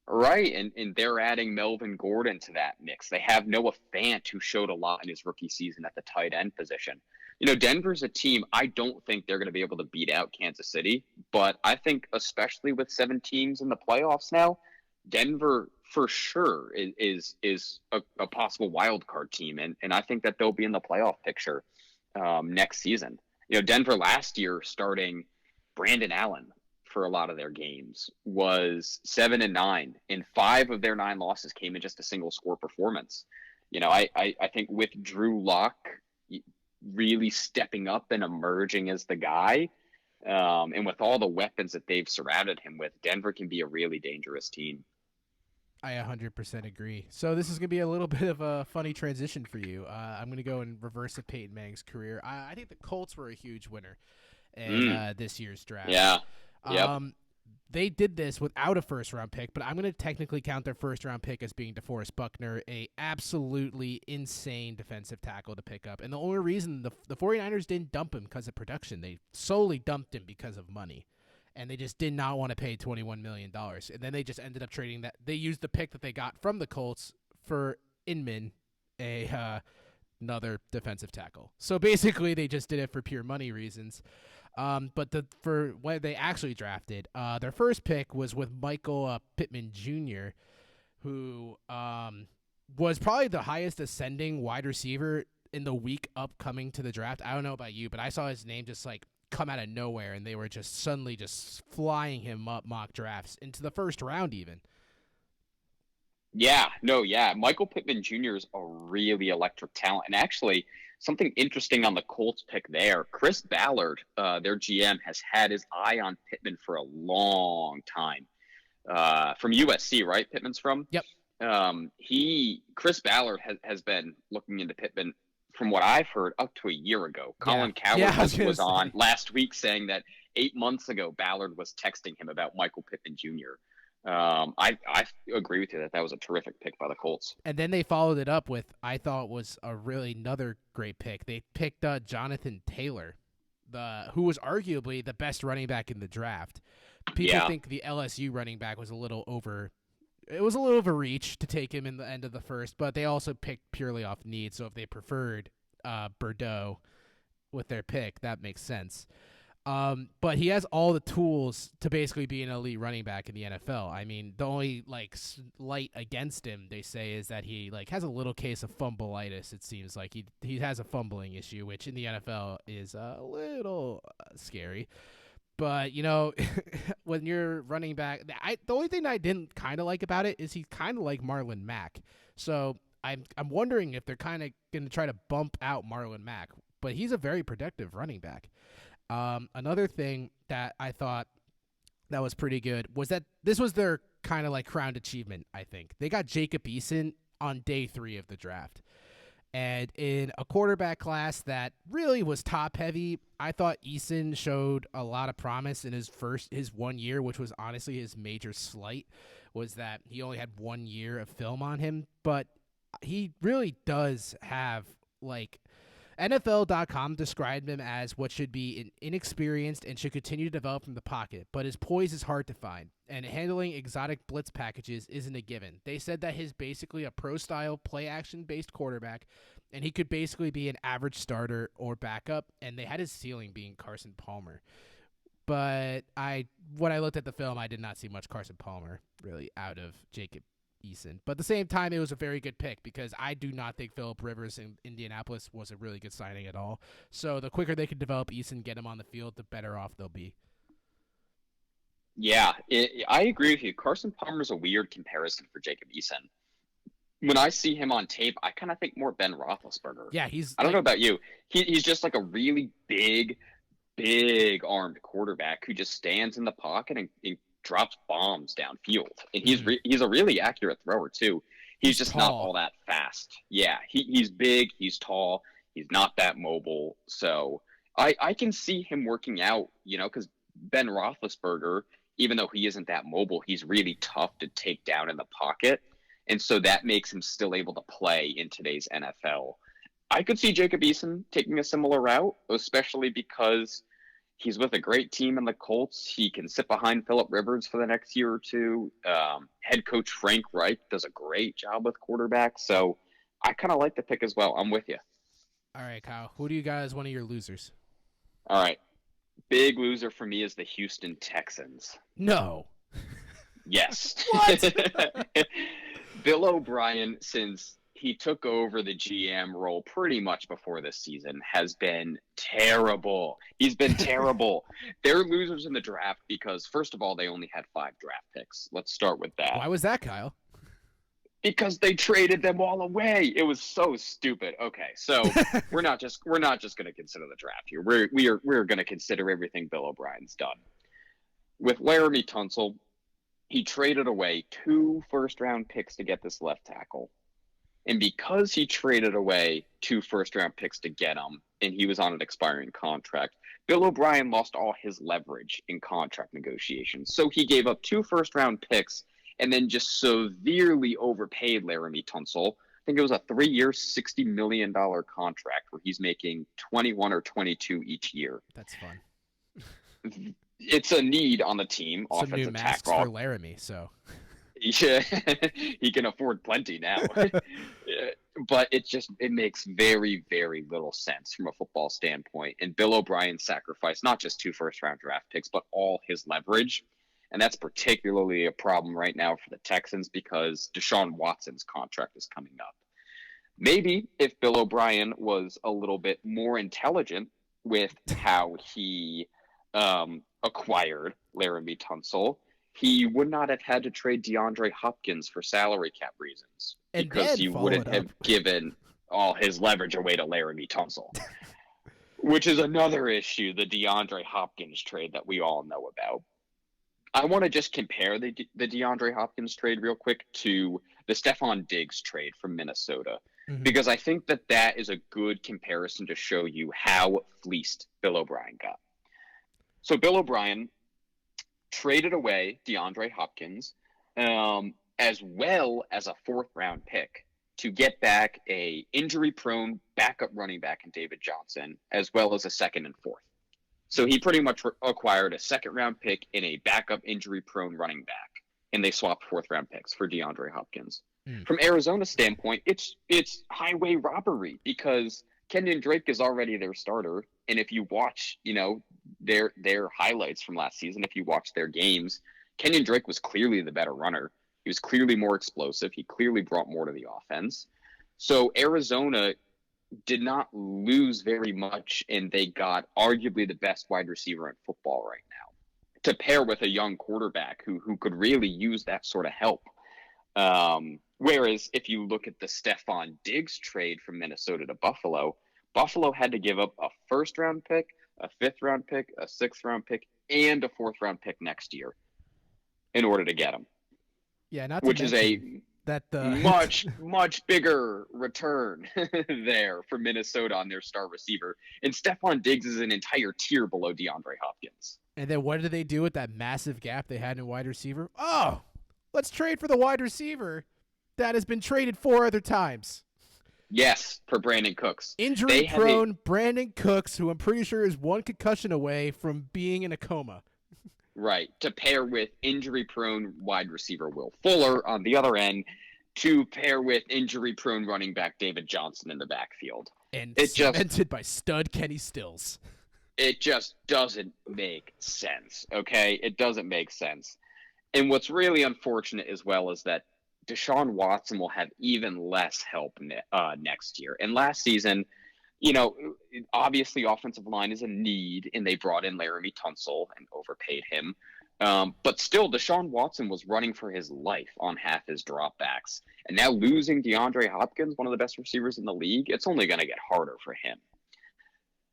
S2: Right, and they're adding Melvin Gordon to that mix. They have Noah Fant, who showed a lot in his rookie season at the tight end position. Denver's a team, I don't think they're going to be able to beat out Kansas City, but I think especially with 7 teams in the playoffs now, Denver for sure is a possible wild card team, and I think that they'll be in the playoff picture next season. Denver last year starting Brandon Allen for a lot of their games was 7-9, and 5 of their 9 losses came in just a single score performance. I think with Drew Lock really stepping up and emerging as the guy, and with all the weapons that they've surrounded him with, Denver can be a really dangerous team.
S1: I 100% agree. So this is going to be a little bit of a funny transition for you. I'm going to go in reverse of Peyton Manning's career. I think the Colts were a huge winner in this year's draft.
S2: Yeah. Yep.
S1: They did this without a first-round pick, but I'm going to technically count their first-round pick as being DeForest Buckner, a absolutely insane defensive tackle to pick up. And the only reason the 49ers didn't dump him because of production, they solely dumped him because of money. And they just did not want to pay $21 million. And then they just ended up trading that. They used the pick that they got from the Colts for Inman, another defensive tackle. So basically they just did it for pure money reasons. But for when they actually drafted, their first pick was with Michael Pittman Jr., who was probably the highest ascending wide receiver in the week upcoming to the draft. I don't know about you, but I saw his name just like come out of nowhere, and they were just suddenly just flying him up mock drafts into the first round even.
S2: Yeah, Michael Pittman Jr. is a really electric talent. And actually, something interesting on the Colts pick there, Chris Ballard, their GM, has had his eye on Pittman for a long time. From USC, right? Pittman's from?
S1: Yep.
S2: Chris Ballard has been looking into Pittman, from what I've heard, up to a year ago. Colin Cowherd was on last week saying that 8 months ago, Ballard was texting him about Michael Pittman Jr. I agree with you that was a terrific pick by the Colts.
S1: And then they followed it up with, I thought was a really another great pick. They picked Jonathan Taylor, who was arguably the best running back in the draft. People think the LSU running back was a little overreach to take him in the end of the first, but they also picked purely off need. So if they preferred Bordeaux with their pick, that makes sense. But he has all the tools to basically be an elite running back in the NFL. I mean, the only slight against him, they say, is that he has a little case of fumbleitis. It seems like he has a fumbling issue, which in the NFL is a little scary. But when you're running back, the only thing I didn't kind of like about it is he's kind of like Marlon Mack. So I'm wondering if they're kind of going to try to bump out Marlon Mack, but he's a very productive running back. Another thing that I thought that was pretty good was that this was their kind of crowned achievement. I think they got Jacob Eason on day 3 of the draft. And in a quarterback class that really was top heavy, I thought Eason showed a lot of promise in his 1 year, which was honestly his major slight, was that he only had 1 year of film on him. But he really does have NFL.com described him as what should be an inexperienced and should continue to develop from the pocket, but his poise is hard to find, and handling exotic blitz packages isn't a given. They said that he's basically a pro-style, play-action-based quarterback, and he could basically be an average starter or backup, and they had his ceiling being Carson Palmer. But when I looked at the film, I did not see much Carson Palmer really out of Jacob Eason. But at the same time, it was a very good pick because I do not think Phillip Rivers in Indianapolis was a really good signing at all. So the quicker they can develop Eason, get him on the field, the better off they'll be.
S2: Yeah, I agree with you. Carson Palmer's a weird comparison for Jacob Eason. When I see him on tape, I kind of think more Ben Roethlisberger.
S1: Yeah,
S2: I don't know about you. He's just like a really big armed quarterback who just stands in the pocket and drops bombs downfield. And he's a really accurate thrower too. He's just
S1: tall.
S2: not all that fast. Yeah, he's big, he's tall, he's not that mobile. So I can see him working out, because Ben Roethlisberger, even though he isn't that mobile, he's really tough to take down in the pocket. And so that makes him still able to play in today's NFL. I could see Jacob Eason taking a similar route, especially because he's with a great team in the Colts. He can sit behind Phillip Rivers for the next year or two. Head coach Frank Reich does a great job with quarterbacks. So I kind of like the pick as well. I'm with you.
S1: All right, Kyle. Who do you got as one of your losers?
S2: All right. Big loser for me is the Houston Texans.
S1: No.
S2: Yes.
S1: What?
S2: Bill O'Brien, since he took over the GM role pretty much before this season, has been terrible. He's been terrible. They're losers in the draft because, first of all, they only had 5 draft picks. Let's start with that.
S1: Why was that, Kyle?
S2: Because they traded them all away. It was so stupid. Okay, so we're not just going to consider the draft here. We're going to consider everything Bill O'Brien's done. With Laramie Tunsil, he traded away 2 first-round picks to get this left tackle. And because he traded away 2 first-round picks to get him, and he was on an expiring contract, Bill O'Brien lost all his leverage in contract negotiations. So he gave up 2 first-round picks and then just severely overpaid Laramie Tunsil. I think it was a 3-year, $60 million contract where he's making 21 or 22 each year.
S1: That's fun.
S2: It's a need on the team.
S1: Some new masks for Laramie, so.
S2: Yeah, he can afford plenty now. But it makes very, very little sense from a football standpoint. And Bill O'Brien sacrificed not just 2 first-round draft picks, but all his leverage. And that's particularly a problem right now for the Texans because Deshaun Watson's contract is coming up. Maybe if Bill O'Brien was a little bit more intelligent with how he acquired Laramie Tunsil, he would not have had to trade DeAndre Hopkins for salary cap reasons because he wouldn't have given all his leverage away to Laramie Tunsil, which is another issue, the DeAndre Hopkins trade that we all know about. I want to just compare the DeAndre Hopkins trade real quick to the Stephon Diggs trade from Minnesota, because I think that is a good comparison to show you how fleeced Bill O'Brien got. So Bill O'Brien traded away DeAndre Hopkins as well as a 4th-round pick to get back a injury-prone backup running back in David Johnson, as well as a 2nd and 4th. So he pretty much acquired a 2nd-round pick and a backup injury-prone running back, and they swapped 4th-round picks for DeAndre Hopkins. From Arizona's standpoint, it's highway robbery because Kenyon Drake is already their starter, and if you watch, their highlights from last season, if you watch their games, Kenyon Drake was clearly the better runner. He was clearly more explosive. He clearly brought more to the offense. So Arizona did not lose very much, and they got arguably the best wide receiver in football right now to pair with a young quarterback who could really use that sort of help. Whereas if you look at the Stephon Diggs trade from Minnesota to Buffalo, Buffalo had to give up a 1st-round pick, a 5th-round pick, a 6th-round pick, and a 4th-round pick next year in order to get him.
S1: Yeah, not to
S2: which is a much bigger return there for Minnesota on their star receiver. And Stephon Diggs is an entire tier below DeAndre Hopkins.
S1: And then what did they do with that massive gap they had in wide receiver? Oh, let's trade for the wide receiver that has been traded 4 other times.
S2: Yes, for Brandon Cooks.
S1: Injury-prone Brandon Cooks, who I'm pretty sure is 1 concussion away from being in a coma.
S2: Right, to pair with injury-prone wide receiver Will Fuller on the other end, to pair with injury-prone running back David Johnson in the backfield.
S1: And cemented by stud Kenny Stills.
S2: It just doesn't make sense, okay? It doesn't make sense. And what's really unfortunate as well is that Deshaun Watson will have even less help next year. And last season, you know, obviously offensive line is a need, and they brought in Laramie Tunsil and overpaid him. But still, Deshaun Watson was running for his life on half his dropbacks. And now losing DeAndre Hopkins, one of the best receivers in the league, it's only going to get harder for him.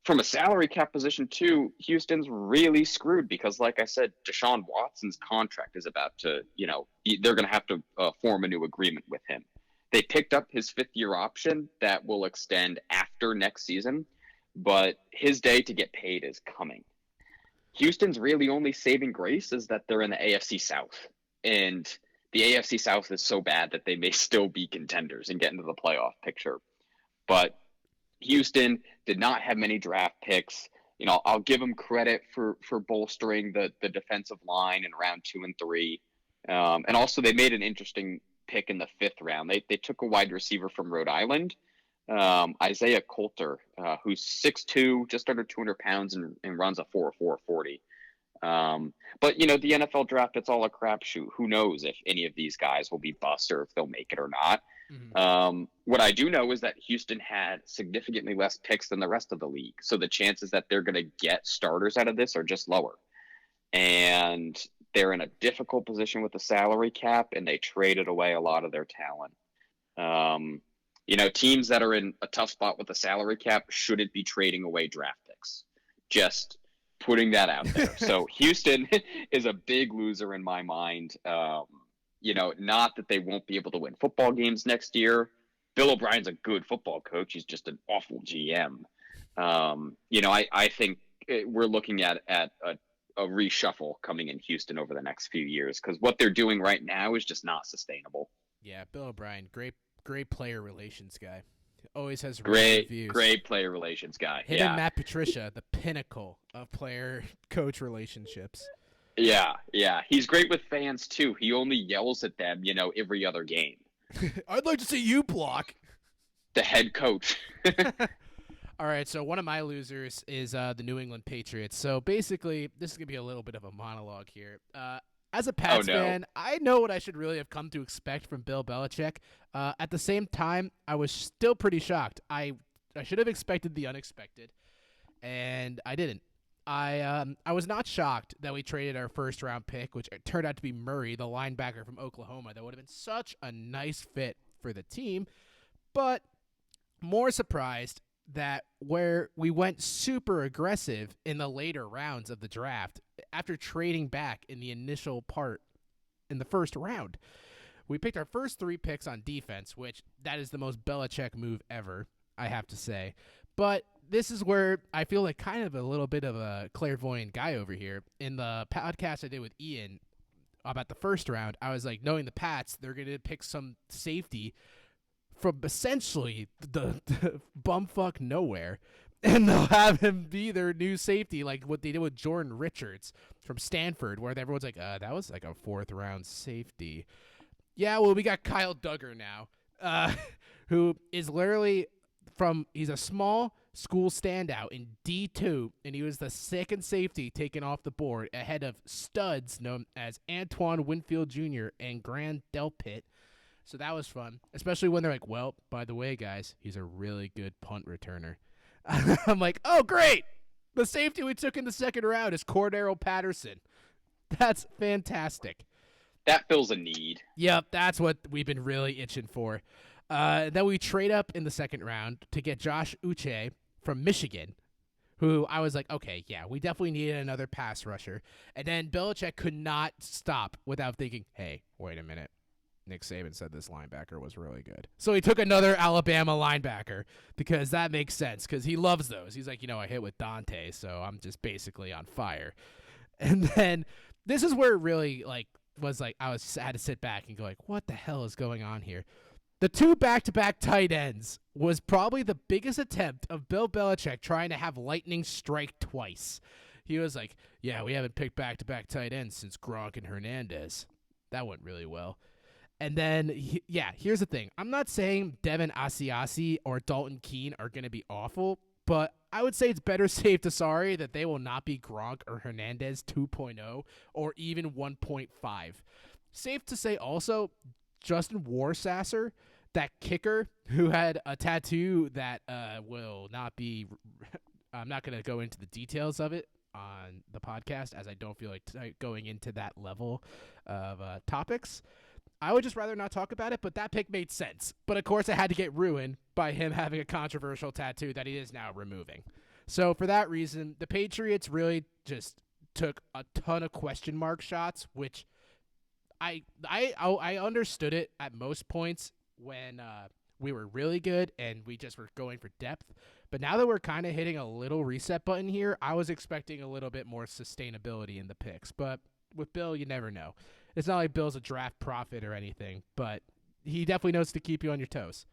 S2: From a salary cap position, too, Houston's really screwed because, like I said, Deshaun Watson's contract is about to, they're going to have to form a new agreement with him. They picked up his fifth-year option that will extend after next season, but his day to get paid is coming. Houston's really only saving grace is that they're in the AFC South, and the AFC South is so bad that they may still be contenders and get into the playoff picture. But Houston did not have many draft picks. I'll give them credit for bolstering the defensive line in round 2 and 3. And also they made an interesting pick in the 5th round. They took a wide receiver from Rhode Island, Isaiah Coulter, who's 6'2", just under 200 pounds and runs a 4.40. But, the NFL draft, it's all a crapshoot. Who knows if any of these guys will be bust or if they'll make it or not. Mm-hmm. What I do know is that Houston had significantly less picks than the rest of the league. So the chances that they're going to get starters out of this are just lower. And they're in a difficult position with the salary cap, and they traded away a lot of their talent. Teams that are in a tough spot with the salary cap shouldn't be trading away draft picks. Just putting that out there. So Houston is a big loser in my mind. Not that they won't be able to win football games next year. Bill O'Brien's a good football coach. He's just an awful GM. I think we're looking at a reshuffle coming in Houston over the next few years because what they're doing right now is just not sustainable.
S1: Yeah, Bill O'Brien, great player relations guy. Always has
S2: great
S1: reviews.
S2: Great player relations guy.
S1: Him and Matt Patricia, the pinnacle of player-coach relationships.
S2: Yeah. He's great with fans, too. He only yells at them, every other game.
S1: I'd like to see you block.
S2: The head coach.
S1: All right, so one of my losers is the New England Patriots. So basically, this is going to be a little bit of a monologue here. As a Pats fan, I know what I should really have come to expect from Bill Belichick. At the same time, I was still pretty shocked. I should have expected the unexpected, and I didn't. I was not shocked that we traded our first-round pick, which turned out to be Murray, the linebacker from Oklahoma. That would have been such a nice fit for the team, but more surprised that where we went super aggressive in the later rounds of the draft after trading back in the initial part in the first round. We picked our first 3 picks on defense, which that is the most Belichick move ever, I have to say. But this is where I feel like kind of a little bit of a clairvoyant guy over here. In the podcast I did with Ian about the first round, I was like, knowing the Pats, they're going to pick some safety from essentially the bumfuck nowhere, and they'll have him be their new safety, like what they did with Jordan Richards from Stanford, where everyone's like, that was like a 4th-round safety. Yeah, well, we got Kyle Duggar now, who is literally he's a small school standout in D2, and he was the second safety taken off the board ahead of studs known as Antoine Winfield Jr. and Grant Delpit. So that was fun, especially when they're like, well, by the way, guys, he's a really good punt returner. I'm like, oh, great. The safety we took in the 2nd round is Cordero Patterson. That's fantastic.
S2: That fills a need.
S1: Yep, that's what we've been really itching for. Then we trade up in the 2nd round to get Josh Uche from Michigan, who I was like, okay, yeah, we definitely needed another pass rusher. And then Belichick could not stop without thinking, hey, wait a minute. Nick Saban said this linebacker was really good. So he took another Alabama linebacker because that makes sense because he loves those. He's like, I hit with Dante, so I'm just basically on fire. And then this is where it really was like I had to sit back and go like, what the hell is going on here? The 2 back-to-back tight ends was probably the biggest attempt of Bill Belichick trying to have lightning strike twice. He was like, yeah, we haven't picked back-to-back tight ends since Gronk and Hernandez. That went really well. And then, here's the thing. I'm not saying Devin Asiasi or Dalton Keene are going to be awful, but I would say it's better safe to sorry that they will not be Gronk or Hernandez 2.0 or even 1.5. Safe to say also, Justin Warsasser, that kicker who had a tattoo that will not be. I'm not going to go into the details of it on the podcast, as I don't feel like going into that level of topics. I would just rather not talk about it, but that pick made sense. But of course, it had to get ruined by him having a controversial tattoo that he is now removing. So for that reason, the Patriots really just took a ton of question mark shots, which I understood it at most points when we were really good and we just were going for depth. But now that we're kind of hitting a little reset button here, I was expecting a little bit more sustainability in the picks. But with Bill, you never know. It's not like Bill's a draft prophet or anything, but he definitely knows to keep you on your toes.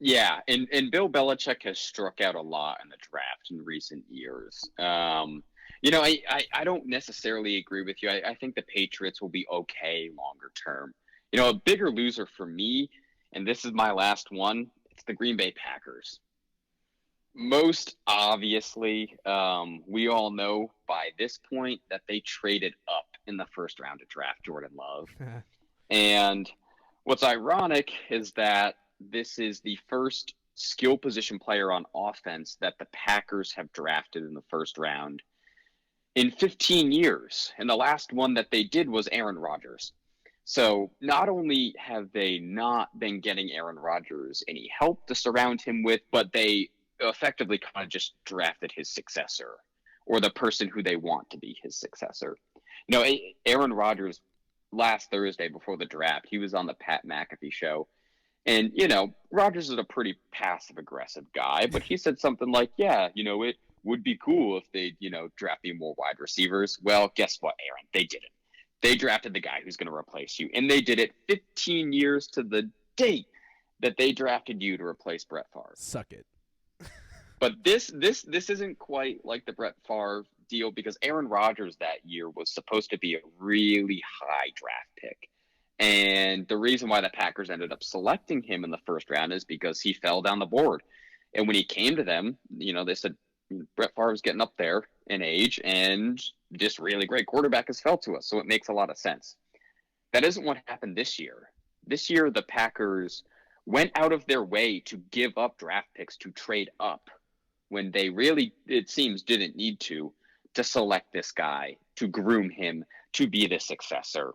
S2: Yeah, and Bill Belichick has struck out a lot in the draft in recent years. I don't necessarily agree with you. I think the Patriots will be okay longer term. A bigger loser for me, and this is my last one, it's the Green Bay Packers. Most obviously, we all know by this point that they traded up in the first round to draft Jordan Love. And what's ironic is that this is the first skill position player on offense that the Packers have drafted in the first round in 15 years. And the last one that they did was Aaron Rodgers. So not only have they not been getting Aaron Rodgers any help to surround him with, but they effectively kind of just drafted his successor, or the person who they want to be his successor. Aaron Rodgers last Thursday before the draft, he was on the Pat McAfee show. And, Rodgers is a pretty passive-aggressive guy, but he said something like, it would be cool if they, draft me more wide receivers. Well, guess what, Aaron? They didn't. They drafted the guy who's going to replace you. And they did it 15 years to the date that they drafted you to replace Brett Favre.
S1: Suck it.
S2: But this isn't quite like the Brett Favre deal, because Aaron Rodgers that year was supposed to be a really high draft pick. And the reason why the Packers ended up selecting him in the first round is because he fell down the board. And when he came to them, they said, Brett Favre's getting up there in age, and this really great quarterback has fell to us. So it makes a lot of sense. That isn't what happened this year. This year, the Packers went out of their way to give up draft picks to trade up when they really, it seems, didn't need to select this guy, to groom him to be the successor.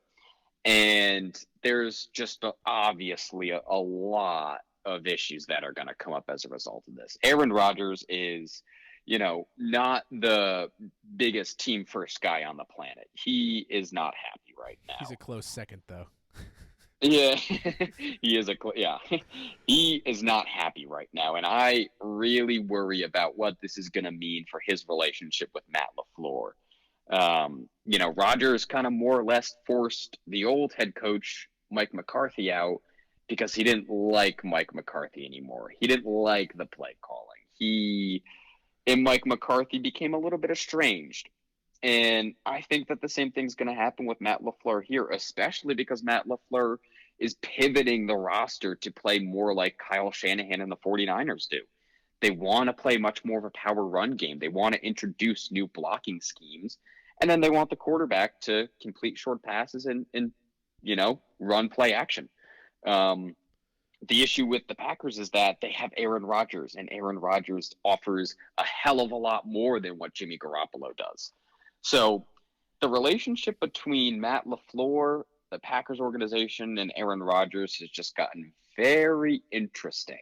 S2: And there's just obviously a lot of issues that are going to come up as a result of this. Aaron Rodgers is, not the biggest team first guy on the planet. He is not happy right now.
S1: He's a close second, though.
S2: Yeah, he is he is not happy right now. And I really worry about what this is going to mean for his relationship with Matt LaFleur. Rodgers kind of more or less forced the old head coach, Mike McCarthy, out because he didn't like Mike McCarthy anymore. He didn't like the play calling. He and Mike McCarthy became a little bit estranged. And I think that the same thing's going to happen with Matt LaFleur here, especially because Matt LaFleur is pivoting the roster to play more like Kyle Shanahan and the 49ers do. They want to play much more of a power run game. They want to introduce new blocking schemes. And then they want the quarterback to complete short passes and run play action. The issue with the Packers is that they have Aaron Rodgers, and Aaron Rodgers offers a hell of a lot more than what Jimmy Garoppolo does. So the relationship between Matt LaFleur, the Packers organization, and Aaron Rodgers has just gotten very interesting.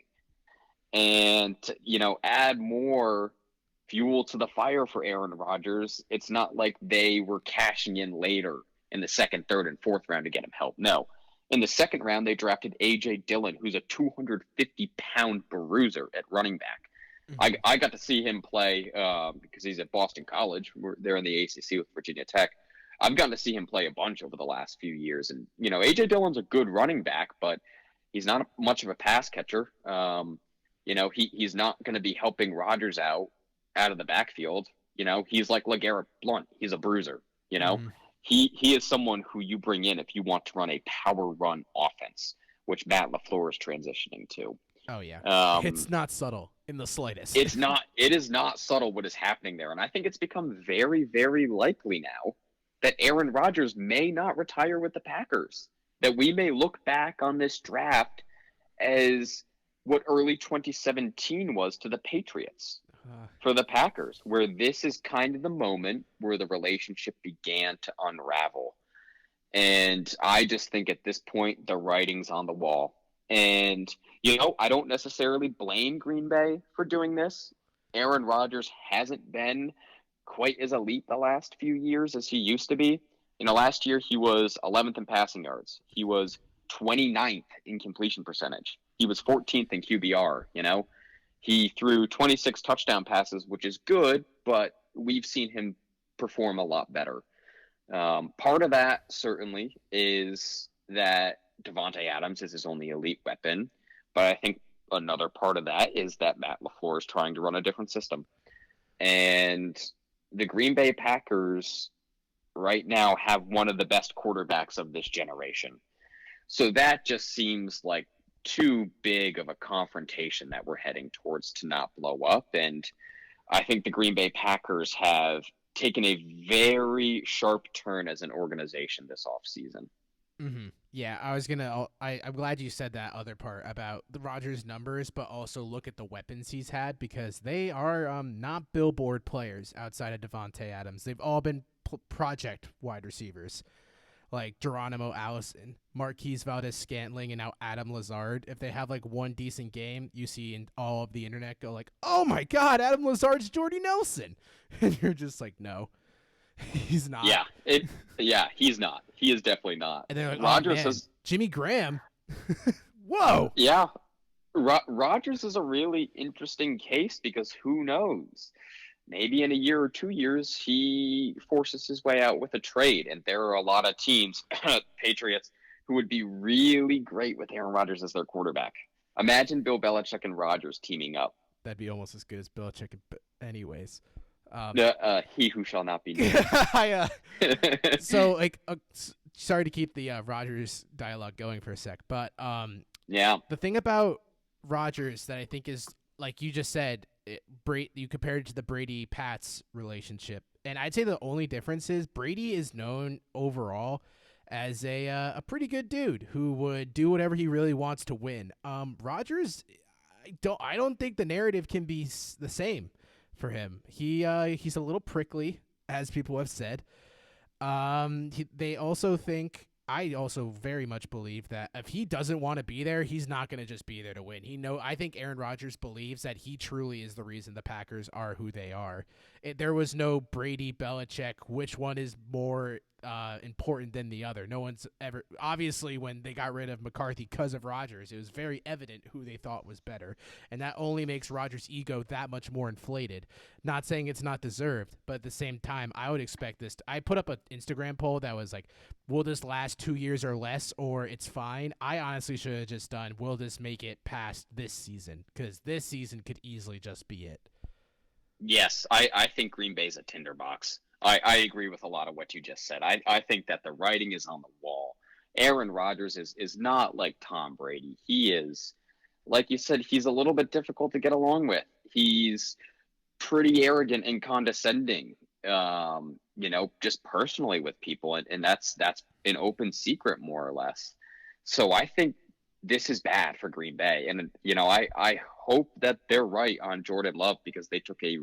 S2: And to, add more fuel to the fire for Aaron Rodgers, it's not like they were cashing in later in the second, third, and fourth round to get him help. No. In the second round, they drafted A.J. Dillon, who's a 250-pound bruiser at running back. Mm-hmm. I got to see him play because he's at Boston College. They're in the ACC with Virginia Tech. I've gotten to see him play a bunch over the last few years. And, A.J. Dillon's a good running back, but he's not much of a pass catcher. He's not going to be helping Rodgers out of the backfield. He's like LeGarrette Blount. He's a bruiser, Mm-hmm. He is someone who you bring in if you want to run a power run offense, which Matt LaFleur is transitioning to.
S1: Oh, yeah. It's not subtle in the slightest.
S2: It is not subtle what is happening there. And I think it's become very, very likely now that Aaron Rodgers may not retire with the Packers. that we may look back on this draft as what early 2017 was to the Patriots
S1: Uh,
S2: for the Packers, where this is kind of the moment where the relationship began to unravel. And I just think at this point, the writing's on the wall. And, I don't necessarily blame Green Bay for doing this. Aaron Rodgers hasn't been quite as elite the last few years as he used to be. Last year he was 11th in passing yards. He was 29th in completion percentage. He was 14th in QBR. He threw 26 touchdown passes, which is good, but we've seen him perform a lot better. Part of that certainly is that Devontae Adams is his only elite weapon, but I think another part of that is that Matt LaFleur is trying to run a different system. And the Green Bay Packers right now have one of the best quarterbacks of this generation. So that just seems like too big of a confrontation that we're heading towards to not blow up. And I think the Green Bay Packers have taken a very sharp turn as an organization this offseason.
S1: Mm-hmm. Yeah, I'm glad you said that other part about the Rodgers numbers, but also look at the weapons he's had, because they are not billboard players outside of Devontae Adams. They've all been project wide receivers, like Geronimo Allison, Marquise Valdez-Scantling, and now Adam Lazard. If they have like one decent game, you see in all of the internet go like, "Oh my God, Adam Lazard's Jordy Nelson," and you're just like, "No, he's not."
S2: Yeah, he's not. He is definitely not.
S1: And they're like,
S2: Rodgers
S1: "Oh man,
S2: has,
S1: Jimmy Graham." Whoa.
S2: yeah, Rodgers is a really interesting case because who knows? Maybe in a year or 2 years, he forces his way out with a trade. And there are a lot of teams, Patriots, who would be really great with Aaron Rodgers as their quarterback. Imagine Bill Belichick and Rodgers teaming up.
S1: That'd be almost as good as Belichick. Anyways.
S2: He who shall not be named.
S1: So, sorry to keep the Rodgers dialogue going for a sec, but
S2: yeah,
S1: the thing about Rodgers that I think is, like you just said, you compared it to the Brady-Pats relationship, and I'd say the only difference is Brady is known overall as a pretty good dude who would do whatever he really wants to win. Rodgers, I don't think the narrative can be the same for him. He's a little prickly, as people have said. They also think, I also very much believe that if he doesn't want to be there, he's not going to just be there to win. I think Aaron Rodgers believes that he truly is the reason the Packers are who they are. There was no Brady, Belichick, which one is more important than the other. No one's ever, obviously when they got rid of McCarthy because of Rodgers, it was very evident who they thought was better. And that only makes Rodgers' ego that much more inflated. Not saying it's not deserved, but at the same time, I would expect this. I put up an Instagram poll that was like, will this last 2 years or less, or it's fine? I honestly should have just done, will this make it past this season? Because this season could easily just be it.
S2: Yes, I think Green Bay's a tinderbox. I agree with a lot of what you just said. I think that the writing is on the wall. Aaron Rodgers is not like Tom Brady. He is, like you said, he's a little bit difficult to get along with. He's pretty arrogant and condescending, just personally with people. And that's an open secret, more or less. So I think this is bad for Green Bay. And, I hope that they're right on Jordan Love because they took a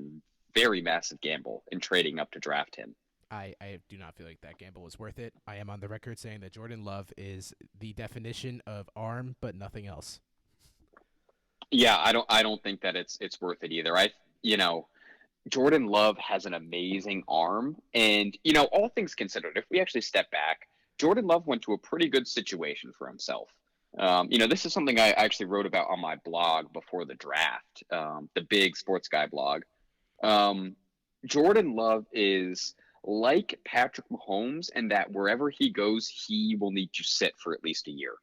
S2: very massive gamble in trading up to draft him.
S1: I do not feel like that gamble was worth it. I am on the record saying that Jordan Love is the definition of arm, but nothing else.
S2: Yeah, I don't think that it's worth it either. Jordan Love has an amazing arm, and all things considered, if we actually step back, Jordan Love went to a pretty good situation for himself. This is something I actually wrote about on my blog before the draft, the Big Sports Guy blog. Jordan Love is like Patrick Mahomes in that wherever he goes, he will need to sit for at least a year.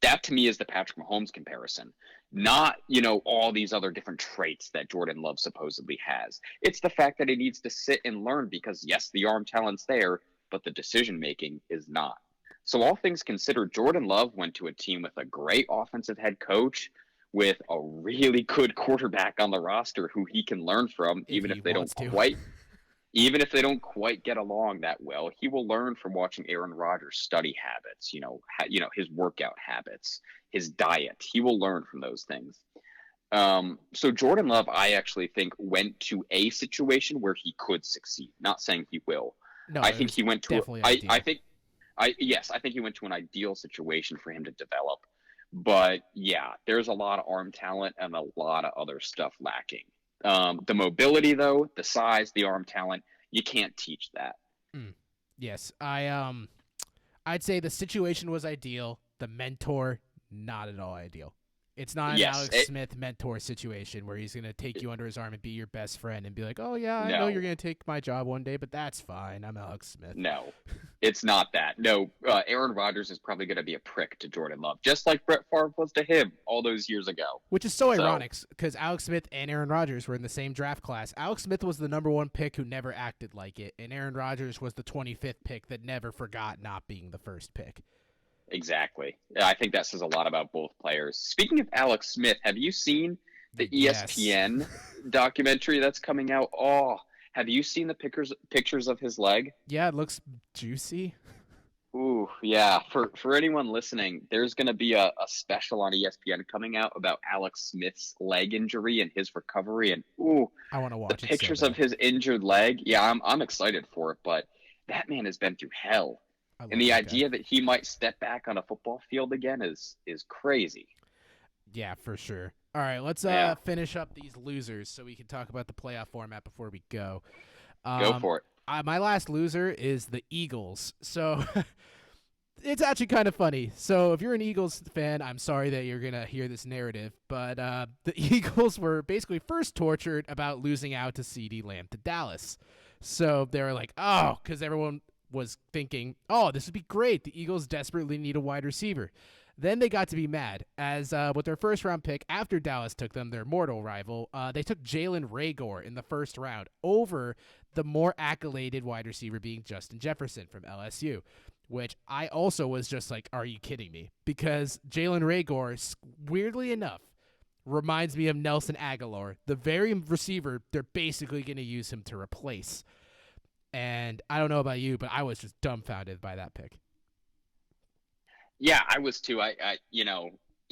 S2: That to me is the Patrick Mahomes comparison, not, all these other different traits that Jordan Love supposedly has. It's the fact that he needs to sit and learn because, yes, the arm talent's there, but the decision-making is not. So all things considered, Jordan Love went to a team with a great offensive head coach, with a really good quarterback on the roster who he can learn from, even if they don't quite. Even if they don't quite get along that well, he will learn from watching Aaron Rodgers study habits, his workout habits, his diet. He will learn from those things. So Jordan Love, I actually think, went to a situation where he could succeed. Not saying he will.
S1: No,
S2: I
S1: it
S2: think
S1: was
S2: he went to.
S1: definitely
S2: I
S1: ideal.
S2: think. I think he went to an ideal situation for him to develop. But yeah, there's a lot of arm talent and a lot of other stuff lacking. The mobility, though, the size, the arm talent, you can't teach that.
S1: Mm. Yes, I'd say the situation was ideal. The mentor, not at all ideal. It's not an
S2: Yes,
S1: Alex Smith mentor situation where he's gonna take you under his arm and be your best friend and be like, "Oh yeah, I know you're
S2: no.
S1: gonna take my job one day, but that's fine. I'm Alex Smith."
S2: No, it's not that. No, Aaron Rodgers is probably going to be a prick to Jordan Love, just like Brett Favre was to him all those years ago.
S1: Which is so
S2: So,
S1: ironic because Alex Smith and Aaron Rodgers were in the same draft class. Alex Smith was the number 1 pick who never acted like it, and Aaron Rodgers was the 25th pick that never forgot not being the first pick.
S2: exactly. Yeah, I think that says a lot about both players. Speaking of Alex Smith, have you seen the
S1: Yes.
S2: ESPN documentary that's coming out? Oh, have you seen the pictures of his leg?
S1: Yeah, it looks juicy.
S2: Ooh, yeah. For anyone listening, there's going to be a special on ESPN coming out about Alex Smith's leg injury and his recovery. And ooh,
S1: I want to
S2: the
S1: watch it so
S2: pictures of
S1: bad.
S2: his injured leg. Yeah, I'm excited for it. But that man has been through hell,
S1: I
S2: and
S1: love
S2: the
S1: that guy.
S2: idea that he might step back on a football field again is crazy.
S1: Yeah, for sure. All right, let's
S2: Yeah,
S1: finish up these losers so we can talk about the playoff format before we go.
S2: go
S1: Um,
S2: for it.
S1: my last loser is the Eagles. So it's actually kind of funny. So if you're an Eagles fan, I'm sorry that you're gonna hear this narrative, but the Eagles were basically first tortured about losing out to CeeDee Lamb to Dallas. So they were like, oh, because everyone was thinking, oh, this would be great. The Eagles desperately need a wide receiver. Then they got to be mad as with their first round pick after Dallas took them, their mortal rival, they took Jalen Rager in the first round over the more accoladed wide receiver being Justin Jefferson from LSU, which I also was just like, are you kidding me? Because Jalen Rager, weirdly enough, reminds me of Nelson Aguilar, the very receiver they're basically going to use him to replace. And I don't know about you, but I was just dumbfounded by that pick.
S2: Yeah, I was too.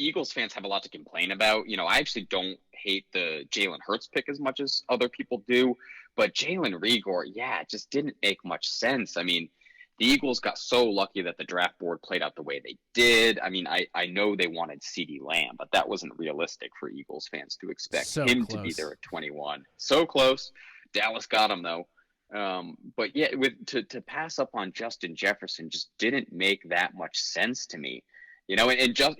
S2: Eagles fans have a lot to complain about. I actually don't hate the Jalen Hurts pick as much as other people do, but Jalen Reagor, yeah, it just didn't make much sense. I mean, the Eagles got so lucky that the draft board played out the way they did. I mean, I know they wanted CeeDee Lamb, but that wasn't realistic for Eagles fans to expect
S1: So
S2: him to be
S1: close.
S2: there at 21. So close. Dallas got him though. But yeah, to pass up on Justin Jefferson just didn't make that much sense to me, and just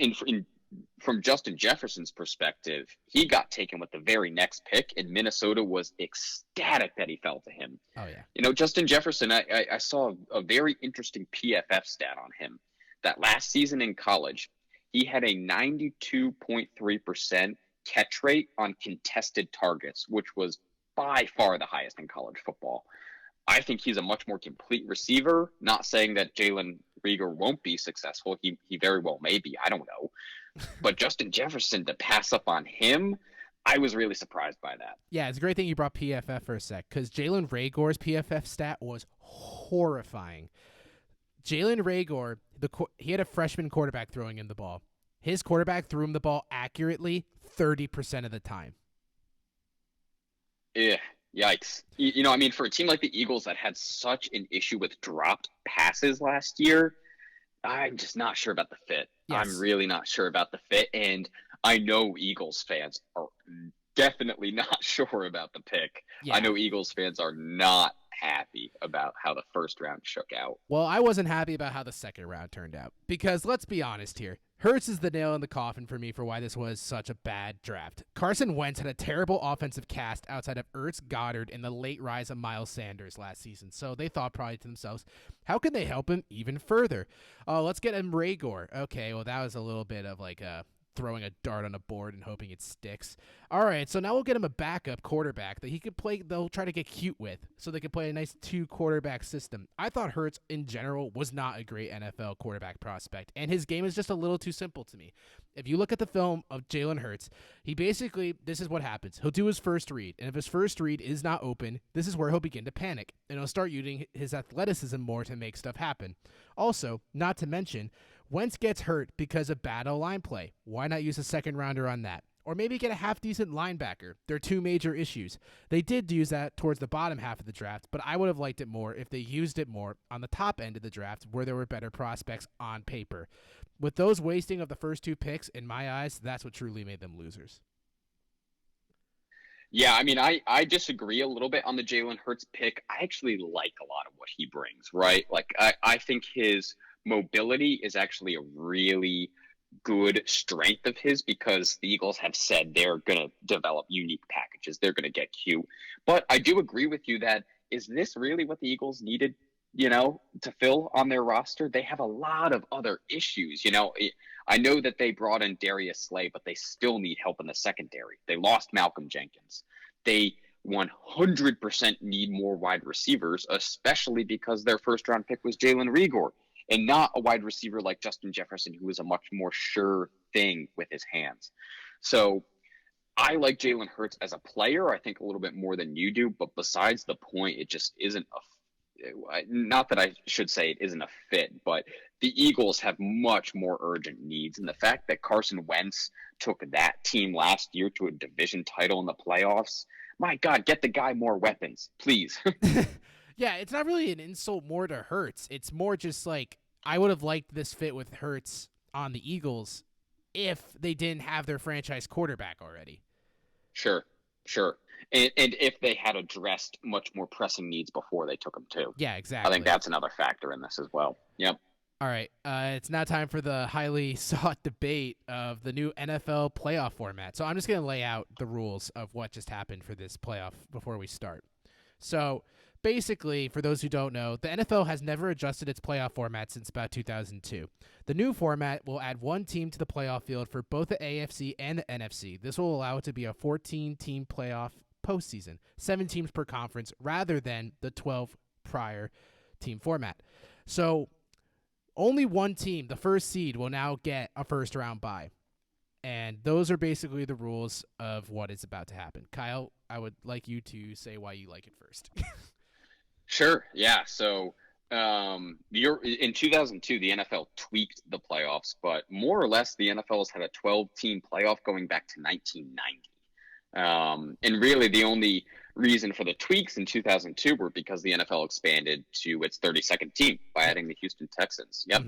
S2: from Justin Jefferson's perspective, he got taken with the very next pick, and Minnesota was ecstatic that he fell to him.
S1: Oh, yeah.
S2: Justin Jefferson, I saw a very interesting PFF stat on him that last season in college, he had a 92.3% catch rate on contested targets, which was by far the highest in college football. I think he's a much more complete receiver. Not saying that Jalen Reagor won't be successful. He very well may be. I don't know. But Justin Jefferson, to pass up on him, I was really surprised by that.
S1: Yeah, it's a great thing you brought PFF for a sec because Jalen Rager's PFF stat was horrifying. Jalen Rager, he had a freshman quarterback throwing him the ball. His quarterback threw him the ball accurately 30% of the time.
S2: Yeah, yikes. I mean, for a team like the Eagles that had such an issue with dropped passes last year, I'm just not sure about the fit. I'm
S1: Yes.
S2: really not sure about the fit. And I know Eagles fans are definitely not sure about the pick. I
S1: Yeah.
S2: know Eagles fans are not happy about how the first round shook out.
S1: Well, I wasn't happy about how the second round turned out because let's be honest here. Hurts is the nail in the coffin for me for why this was such a bad draft. Carson Wentz had a terrible offensive cast outside of Ertz, Goddard, and the late rise of Miles Sanders last season, so they thought probably to themselves, how can they help him even further? Oh, let's get him Rager. Okay, well, that was a little bit of like a throwing a dart on a board and hoping it sticks. All right, so now we'll get him a backup quarterback that he could play. They'll try to get cute with, so they could play a nice 2-quarterback system. I thought Hurts in general was not a great NFL quarterback prospect, and his game is just a little too simple to me. If you look at the film of Jalen Hurts, he basically, this is what happens. He'll do his first read, and if his first read is not open, this is where he'll begin to panic, and he'll start using his athleticism more to make stuff happen. Also, not to mention, Wentz gets hurt because of bad O-line play. Why not use a second rounder on that? Or maybe get a half-decent linebacker. They're two major issues. They did use that towards the bottom half of the draft, but I would have liked it more if they used it more on the top end of the draft where there were better prospects on paper. With those wasting of the first 2 picks, in my eyes, that's what truly made them losers.
S2: Yeah, I mean, I disagree a little bit on the Jalen Hurts pick. I actually like a lot of what he brings, right? Like, I think his mobility is actually a really good strength of his because the Eagles have said they're going to develop unique packages. They're going to get cute. But I do agree with you that is this really what the Eagles needed, to fill on their roster? They have a lot of other issues. I know that they brought in Darius Slay, but they still need help in the secondary. They lost Malcolm Jenkins. They 100% need more wide receivers, especially because their first-round pick was Jalen Reagor, and not a wide receiver like Justin Jefferson, who is a much more sure thing with his hands. So I like Jalen Hurts as a player, I think a little bit more than you do, but besides the point, it just isn't not that I should say it isn't a fit, but the Eagles have much more urgent needs. And the fact that Carson Wentz took that team last year to a division title in the playoffs, my God, get the guy more weapons, please.
S1: Yeah, it's not really an insult more to Hurts. It's more just like I would have liked this fit with Hurts on the Eagles if they didn't have their franchise quarterback already.
S2: Sure. And if they had addressed much more pressing needs before they took him too.
S1: Yeah, exactly.
S2: I think that's another factor in this as well. Yep.
S1: All right, it's now time for the highly sought debate of the new NFL playoff format. So I'm just going to lay out the rules of what just happened for this playoff before we start. So basically, for those who don't know, the NFL has never adjusted its playoff format since about 2002. The new format will add 1 team to the playoff field for both the AFC and the NFC. This will allow it to be a 14-team playoff postseason, 7 teams per conference, rather than the 12 prior team format. So only 1 team, the first seed, will now get a first-round bye. And those are basically the rules of what is about to happen. Kyle, I would like you to say why you like it first.
S2: Sure. Yeah. So in 2002, the NFL tweaked the playoffs, but more or less the NFL has had a 12-team playoff going back to 1990. And really the only reason for the tweaks in 2002 were because the NFL expanded to its 32nd team by adding the Houston Texans. Yep.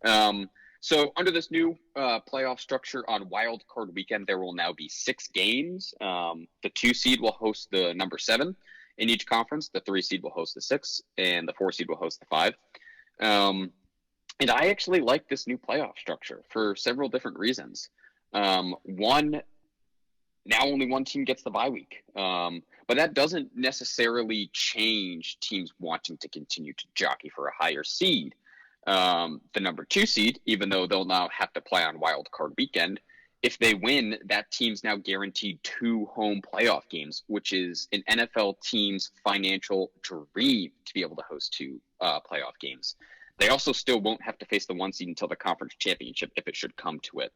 S2: Mm-hmm. So under this new playoff structure on Wild Card Weekend, there will now be 6 games. The 2 seed will host the number 7 in each conference. The 3 seed will host the 6, and the 4 seed will host the 5. And I actually like this new playoff structure for several different reasons. One, now only 1 team gets the bye week. But that doesn't necessarily change teams wanting to continue to jockey for a higher seed. The number 2 seed, even though they'll now have to play on Wild Card Weekend, if they win, that team's now guaranteed 2 home playoff games, which is an NFL team's financial dream to be able to host 2 playoff games. They also still won't have to face the 1 seed until the conference championship if it should come to it.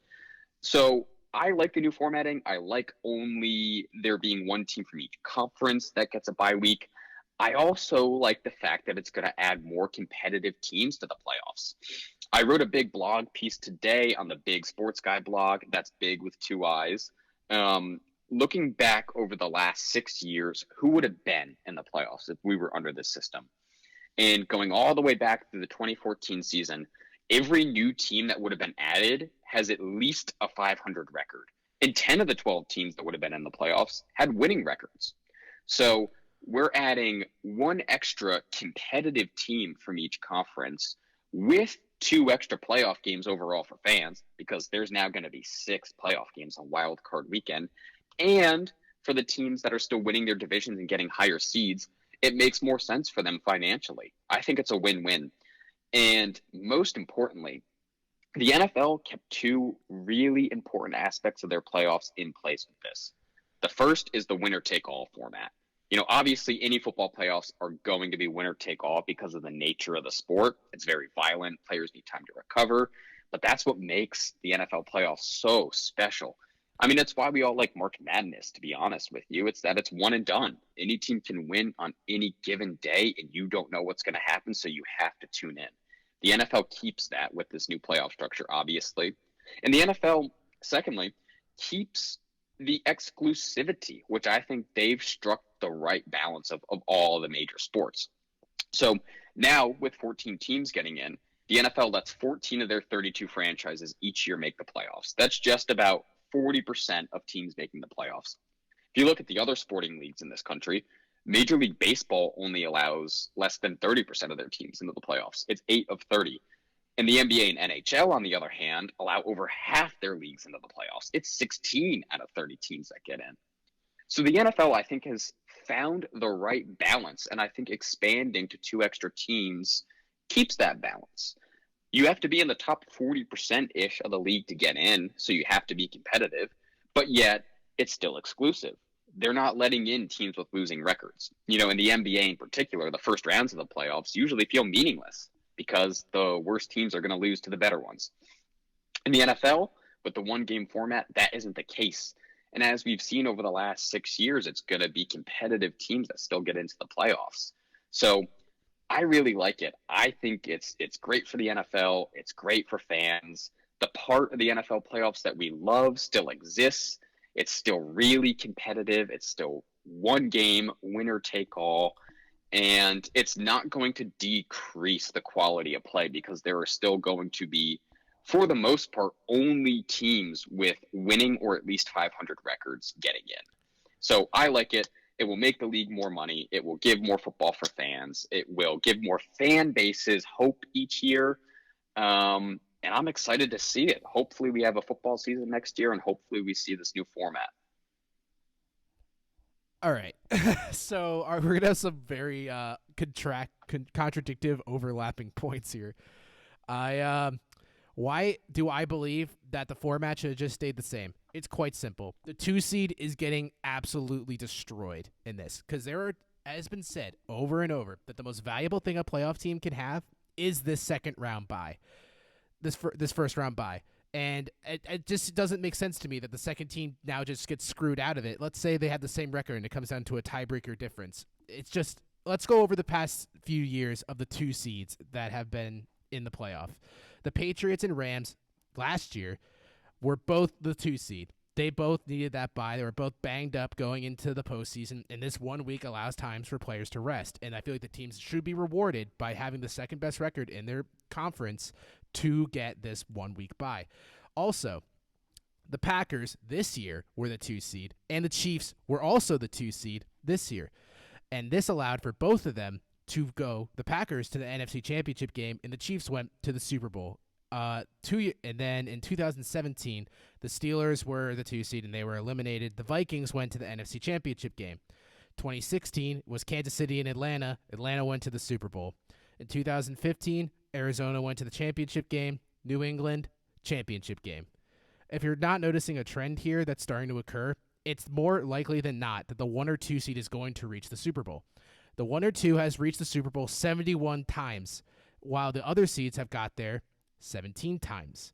S2: So I like the new formatting. I like only there being 1 team from each conference that gets a bye week. I also like the fact that it's going to add more competitive teams to the playoffs. I wrote a big blog piece today on the Big Sports Guy blog. That's big with 2 eyes. Looking back over the last 6 years, who would have been in the playoffs if we were under this system? And going all the way back to the 2014 season, every new team that would have been added has at least a 500 record. And 10 of the 12 teams that would have been in the playoffs had winning records. So we're adding 1 extra competitive team from each conference with 2 extra playoff games overall for fans, because there's now going to be 6 playoff games on Wild Card Weekend. And for the teams that are still winning their divisions and getting higher seeds, it makes more sense for them financially. I think it's a win-win. And most importantly, The NFL kept two really important aspects of their playoffs in place with this. The first is the winner take all format. Obviously, any football playoffs are going to be winner take all because of the nature of the sport. It's very violent, players need time to recover, but that's what makes the NFL playoffs so special. I mean, that's why we all like March Madness, to be honest with you. It's that it's one and done. Any team can win on any given day, and you don't know what's going to happen, so you have to tune in. The NFL keeps that with this new playoff structure, obviously. And the NFL, secondly, keeps the exclusivity, which I think they've struck the right balance of all the major sports. So now, with 14 teams getting in, the NFL lets 14 of their 32 franchises each year make the playoffs. That's just about 40% of teams making the playoffs. If you look at the other sporting leagues in this country, Major League Baseball only allows less than 30% of their teams into the playoffs. It's 8 of 30. And the NBA and NHL, on the other hand, allow over half their leagues into the playoffs. It's 16 out of 30 teams that get in. So the NFL, I think, has found the right balance, and I think expanding to two extra teams keeps that balance. You have to be in the top 40%-ish of the league to get in, so you have to be competitive, but yet it's still exclusive. They're not letting in teams with losing records. In the NBA in particular, the first rounds of the playoffs usually feel meaningless because the worst teams are going to lose to the better ones. In the NFL, with the one-game format, that isn't the case. And as we've seen over the last 6 years, it's going to be competitive teams that still get into the playoffs. So I really like it. I think it's great for the NFL. It's great for fans. The part of the NFL playoffs that we love still exists. It's still really competitive. It's still one game, winner take all. And it's not going to decrease the quality of play because there are still going to be, for the most part, only teams with winning or at least 500 records getting in. So I like it. It will make the league more money. It will give more football for fans. It will give more fan bases hope each year. And I'm excited to see it. Hopefully we have a football season next year, and hopefully we see this new format.
S1: All right. So we're going to have some very contradictive overlapping points here. Why do I believe that the format should have just stayed the same? It's quite simple. The 2 seed is getting absolutely destroyed in this because has been said over and over that the most valuable thing a playoff team can have is this second round bye, this first round bye. And it just doesn't make sense to me that the second team now just gets screwed out of it. Let's say they have the same record and it comes down to a tiebreaker difference. It's just, let's go over the past few years of the 2 seeds that have been in the playoff. The Patriots and Rams last year were both the 2 seed. They both needed that bye. They were both banged up going into the postseason, and this 1 week allows times for players to rest. And I feel like the teams should be rewarded by having the second best record in their conference to get this 1 week bye. Also, the Packers this year were the 2 seed, and the Chiefs were also the 2 seed this year. And this allowed for both of them to go, the Packers to the NFC Championship game, and the Chiefs went to the Super Bowl. And then in 2017, the Steelers were the 2 seed and they were eliminated. The Vikings went to the NFC Championship game. 2016 was Kansas City and Atlanta. Atlanta went to the Super Bowl. In 2015, Arizona went to the championship game. New England, championship game. If you're not noticing a trend here that's starting to occur, it's more likely than not that the 1 or 2 seed is going to reach the Super Bowl. The 1 or 2 has reached the Super Bowl 71 times, while the other seeds have got there 17 times.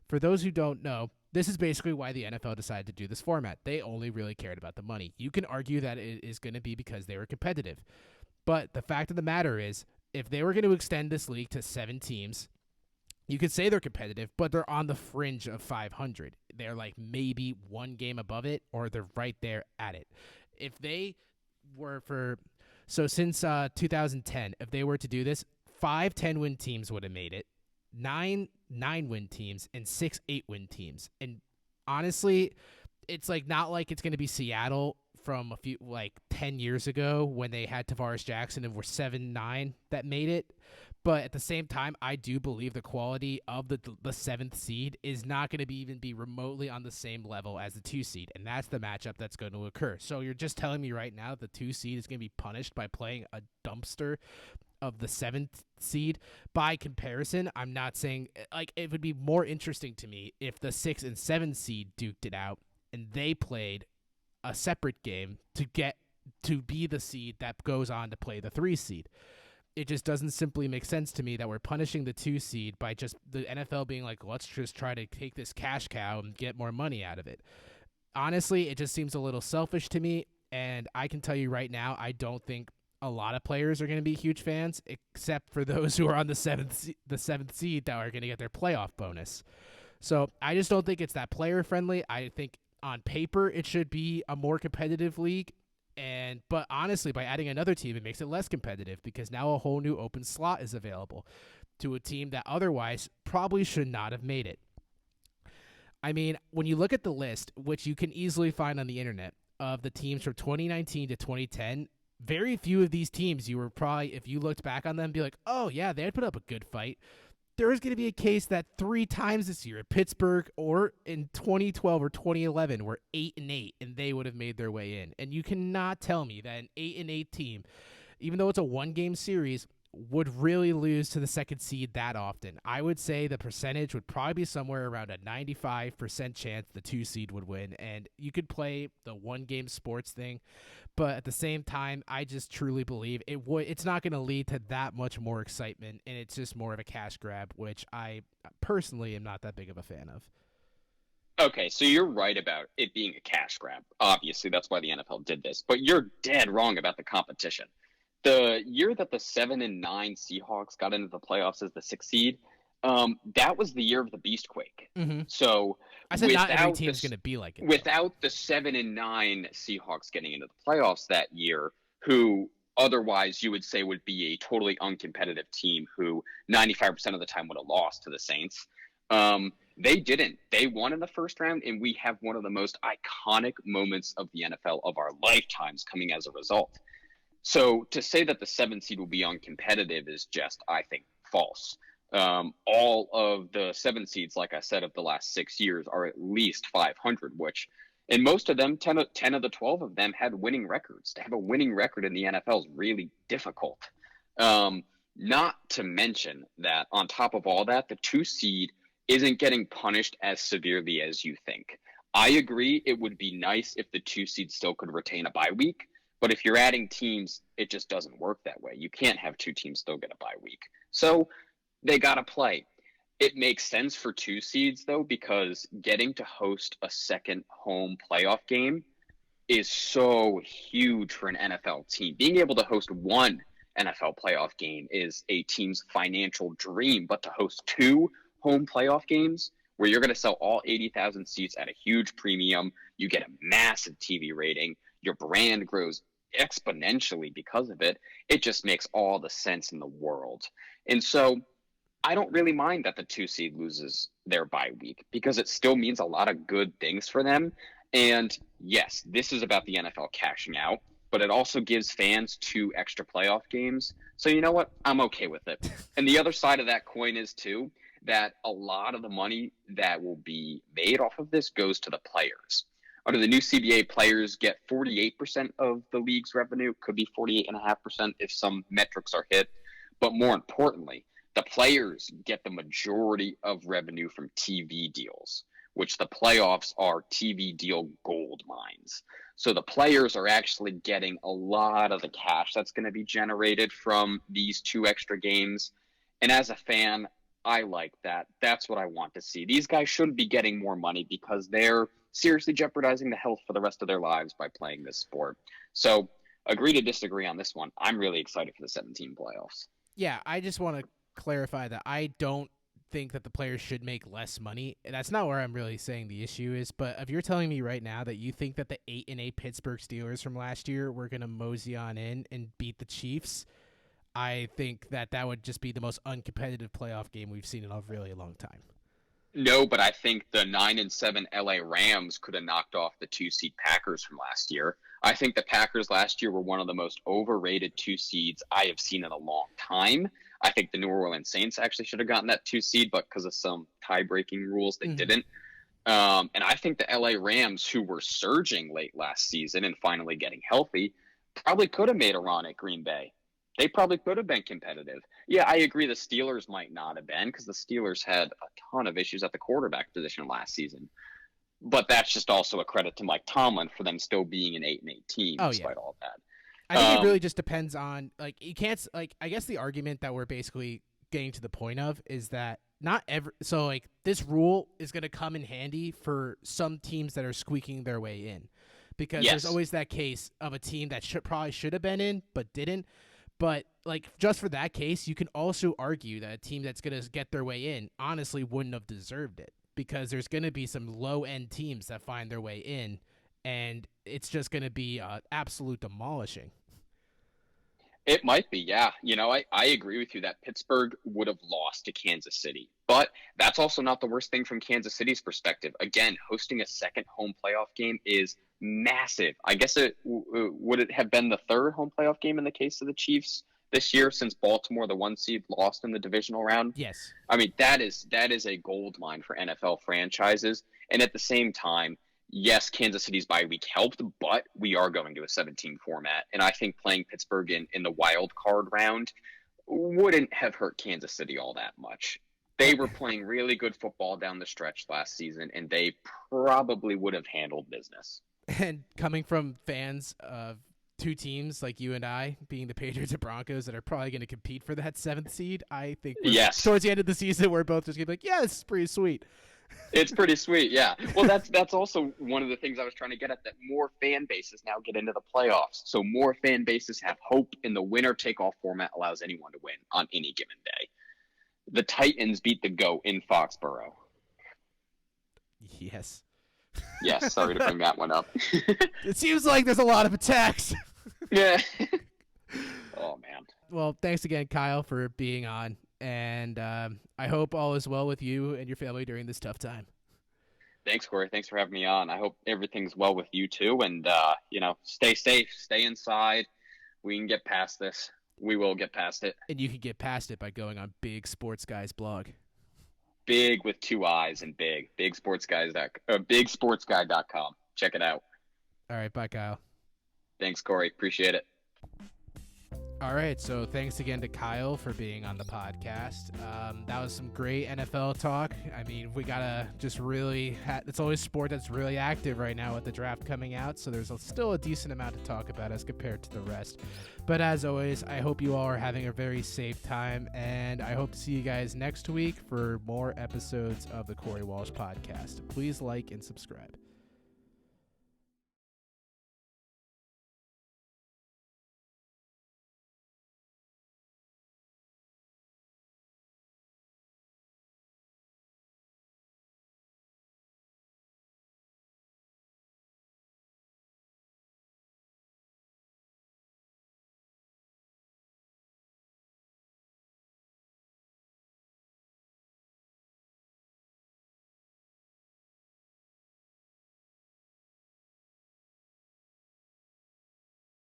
S1: For those who don't know, this is basically why the NFL decided to do this format. They only really cared about the money. You can argue that it is going to be because they were competitive. But the fact of the matter is, if they were going to extend this league to 7 teams, you could say they're competitive, but they're on the fringe of 500. They're like maybe 1 game above it, or they're right there at it. If they were since 2010, if they were to do this, 5 10-win teams would have made it. 9 9-win teams and 6 8-win teams. And honestly, it's like not like it's going to be Seattle from a few 10 years ago when they had Tavares Jackson and were 7-9 that made it. But at the same time, I do believe the quality of the 7th seed is not going to even be remotely on the same level as the 2 seed, and that's the matchup that's going to occur. So you're just telling me right now the 2 seed is going to be punished by playing a dumpster of the 7th seed. By comparison, I'm not saying like it would be more interesting to me if the 6 and 7 seed duked it out and they played a separate game to get to be the seed that goes on to play the 3 seed. It just doesn't simply make sense to me that we're punishing the 2 seed by just the NFL being like, let's just try to take this cash cow and get more money out of it. Honestly, it just seems a little selfish to me, and I can tell you right now, I don't think a lot of players are going to be huge fans, except for those who are on the seventh seed that are going to get their playoff bonus. So I just don't think it's that player friendly. I think on paper it should be a more competitive league, but honestly, by adding another team, it makes it less competitive because now a whole new open slot is available to a team that otherwise probably should not have made it. I mean, when you look at the list, which you can easily find on the internet, of the teams from 2019 to 2010, very few of these teams you were probably, if you looked back on them, be like, oh, yeah, they'd put up a good fight. There is going to be a case that 3 times this year, Pittsburgh or in 2012 or 2011 were 8-8, and they would have made their way in. And you cannot tell me that an 8-8 team, even though it's a 1-game series, would really lose to the 2nd seed that often. I would say the percentage would probably be somewhere around a 95% chance the 2 seed would win. And you could play the 1-game sports thing, but at the same time, I just truly believe it's not going to lead to that much more excitement, and it's just more of a cash grab, which I personally am not that big of a fan of.
S2: Okay, so you're right about it being a cash grab. Obviously, that's why the NFL did this, but you're dead wrong about the competition. The year that the 7 and 9 Seahawks got into the playoffs as the 6th seed, that was the year of the Beastquake.
S1: Mm-hmm.
S2: So
S1: I said not every team's going to be like it.
S2: Without the 7 and 9 Seahawks getting into the playoffs that year, who otherwise you would say would be a totally uncompetitive team who 95% of the time would have lost to the Saints, they didn't. They won in the first round, and we have one of the most iconic moments of the NFL of our lifetimes coming as a result. So to say that the 7th seed will be uncompetitive is just, I think, false. All of the 7 seeds, like I said, of the last 6 years are at least 500, which, and most of them, 10 of the 12 of them had winning records. To have a winning record in the NFL is really difficult. Not to mention that on top of all that, the 2 seed isn't getting punished as severely as you think. I agree it would be nice if the 2 seed still could retain a bye week. But if you're adding teams, it just doesn't work that way. You can't have 2 teams still get a bye week. So they got to play. It makes sense for 2 seeds, though, because getting to host a second home playoff game is so huge for an NFL team. Being able to host 1 NFL playoff game is a team's financial dream, but to host 2 home playoff games where you're going to sell all 80,000 seats at a huge premium, you get a massive TV rating, your brand grows exponentially because of it. It just makes all the sense in the world. And so I don't really mind that the 2 seed loses their bye week because it still means a lot of good things for them. And yes, this is about the NFL cashing out, but it also gives fans 2 extra playoff games. So you know what? I'm okay with it. And the other side of that coin is too that a lot of the money that will be made off of this goes to the players. Under the new CBA, players get 48% of the league's revenue, could be 48.5% if some metrics are hit. But more importantly, the players get the majority of revenue from TV deals, which the playoffs are TV deal gold mines. So the players are actually getting a lot of the cash that's going to be generated from these 2 extra games. And as a fan, I like that. That's what I want to see. These guys shouldn't be getting more money because they're seriously jeopardizing the health for the rest of their lives by playing this sport. So agree to disagree on this one. I'm really excited for the 17 playoffs.
S1: Yeah, I just want to clarify that I don't think that the players should make less money. That's not where I'm really saying the issue is. But if you're telling me right now that you think that the 8-8 Pittsburgh Steelers from last year were going to mosey on in and beat the Chiefs, I think that would just be the most uncompetitive playoff game we've seen in a really long time.
S2: No, but I think the 9-7 LA Rams could have knocked off the 2 seed Packers from last year. I think the Packers last year were one of the most overrated 2 seeds I have seen in a long time. I think the New Orleans Saints actually should have gotten that 2 seed, but because of some tie-breaking rules, they didn't. And I think the LA Rams, who were surging late last season and finally getting healthy, probably could have made a run at Green Bay. They probably could have been competitive. Yeah, I agree. The Steelers might not have been because the Steelers had a ton of issues at the quarterback position last season. But that's just also a credit to Mike Tomlin for them still being an 8-8 team
S1: Oh yeah.
S2: despite all that.
S1: I think it really just depends on like you can't like I guess the argument that we're basically getting to the point of is that not every so like this rule is going to come in handy for some teams that are squeaking their way in because there's always that case of a team that probably should have been in but didn't. But like just for that case, you can also argue that a team that's going to get their way in honestly wouldn't have deserved it because there's going to be some low end teams that find their way in. And it's just going to be absolute demolishing.
S2: It might be, yeah. I agree with you that Pittsburgh would have lost to Kansas City. But that's also not the worst thing from Kansas City's perspective. Again, hosting a second home playoff game is massive. I guess would it have been the third home playoff game in the case of the Chiefs this year since Baltimore, the 1 seed, lost in the divisional round?
S1: Yes.
S2: I mean, that is a gold mine for NFL franchises. And at the same time, yes, Kansas City's bye week helped, but we are going to a 17 format. And I think playing Pittsburgh in the wild card round wouldn't have hurt Kansas City all that much. They were playing really good football down the stretch last season, and they probably would have handled business.
S1: And coming from fans of two teams like you and I, being the Patriots and Broncos that are probably going to compete for that 7th seed, I think towards the end of the season we're both just going to be like, yeah, this is pretty sweet.
S2: It's pretty sweet, yeah. Well, that's also one of the things I was trying to get at, that more fan bases now get into the playoffs. So more fan bases have hope, and the winner-take-all format allows anyone to win on any given day. The Titans beat the GOAT in Foxborough.
S1: Yes.
S2: Yes, sorry to bring that one up.
S1: It seems like there's a lot of attacks.
S2: Yeah. Oh, man.
S1: Well, thanks again, Kyle, for being on. And I hope all is well with you and your family during this tough time.
S2: Thanks, Corey. Thanks for having me on. I hope everything's well with you, too. And, stay safe. Stay inside. We can get past this. We will get past it.
S1: And you can get past it by going on Big Sports Guys blog.
S2: Big with 2 I's and big. BigSportsGuy.com. Check it out.
S1: All right. Bye, Kyle.
S2: Thanks, Corey. Appreciate it.
S1: All right, so thanks again to Kyle for being on the podcast. That was some great NFL talk. I mean, we gotta just really it's always sport that's really active right now with the draft coming out, so there's still a decent amount to talk about as compared to the rest. But as always, I hope you all are having a very safe time, and I hope to see you guys next week for more episodes of the Corey Walsh podcast. Please like and subscribe.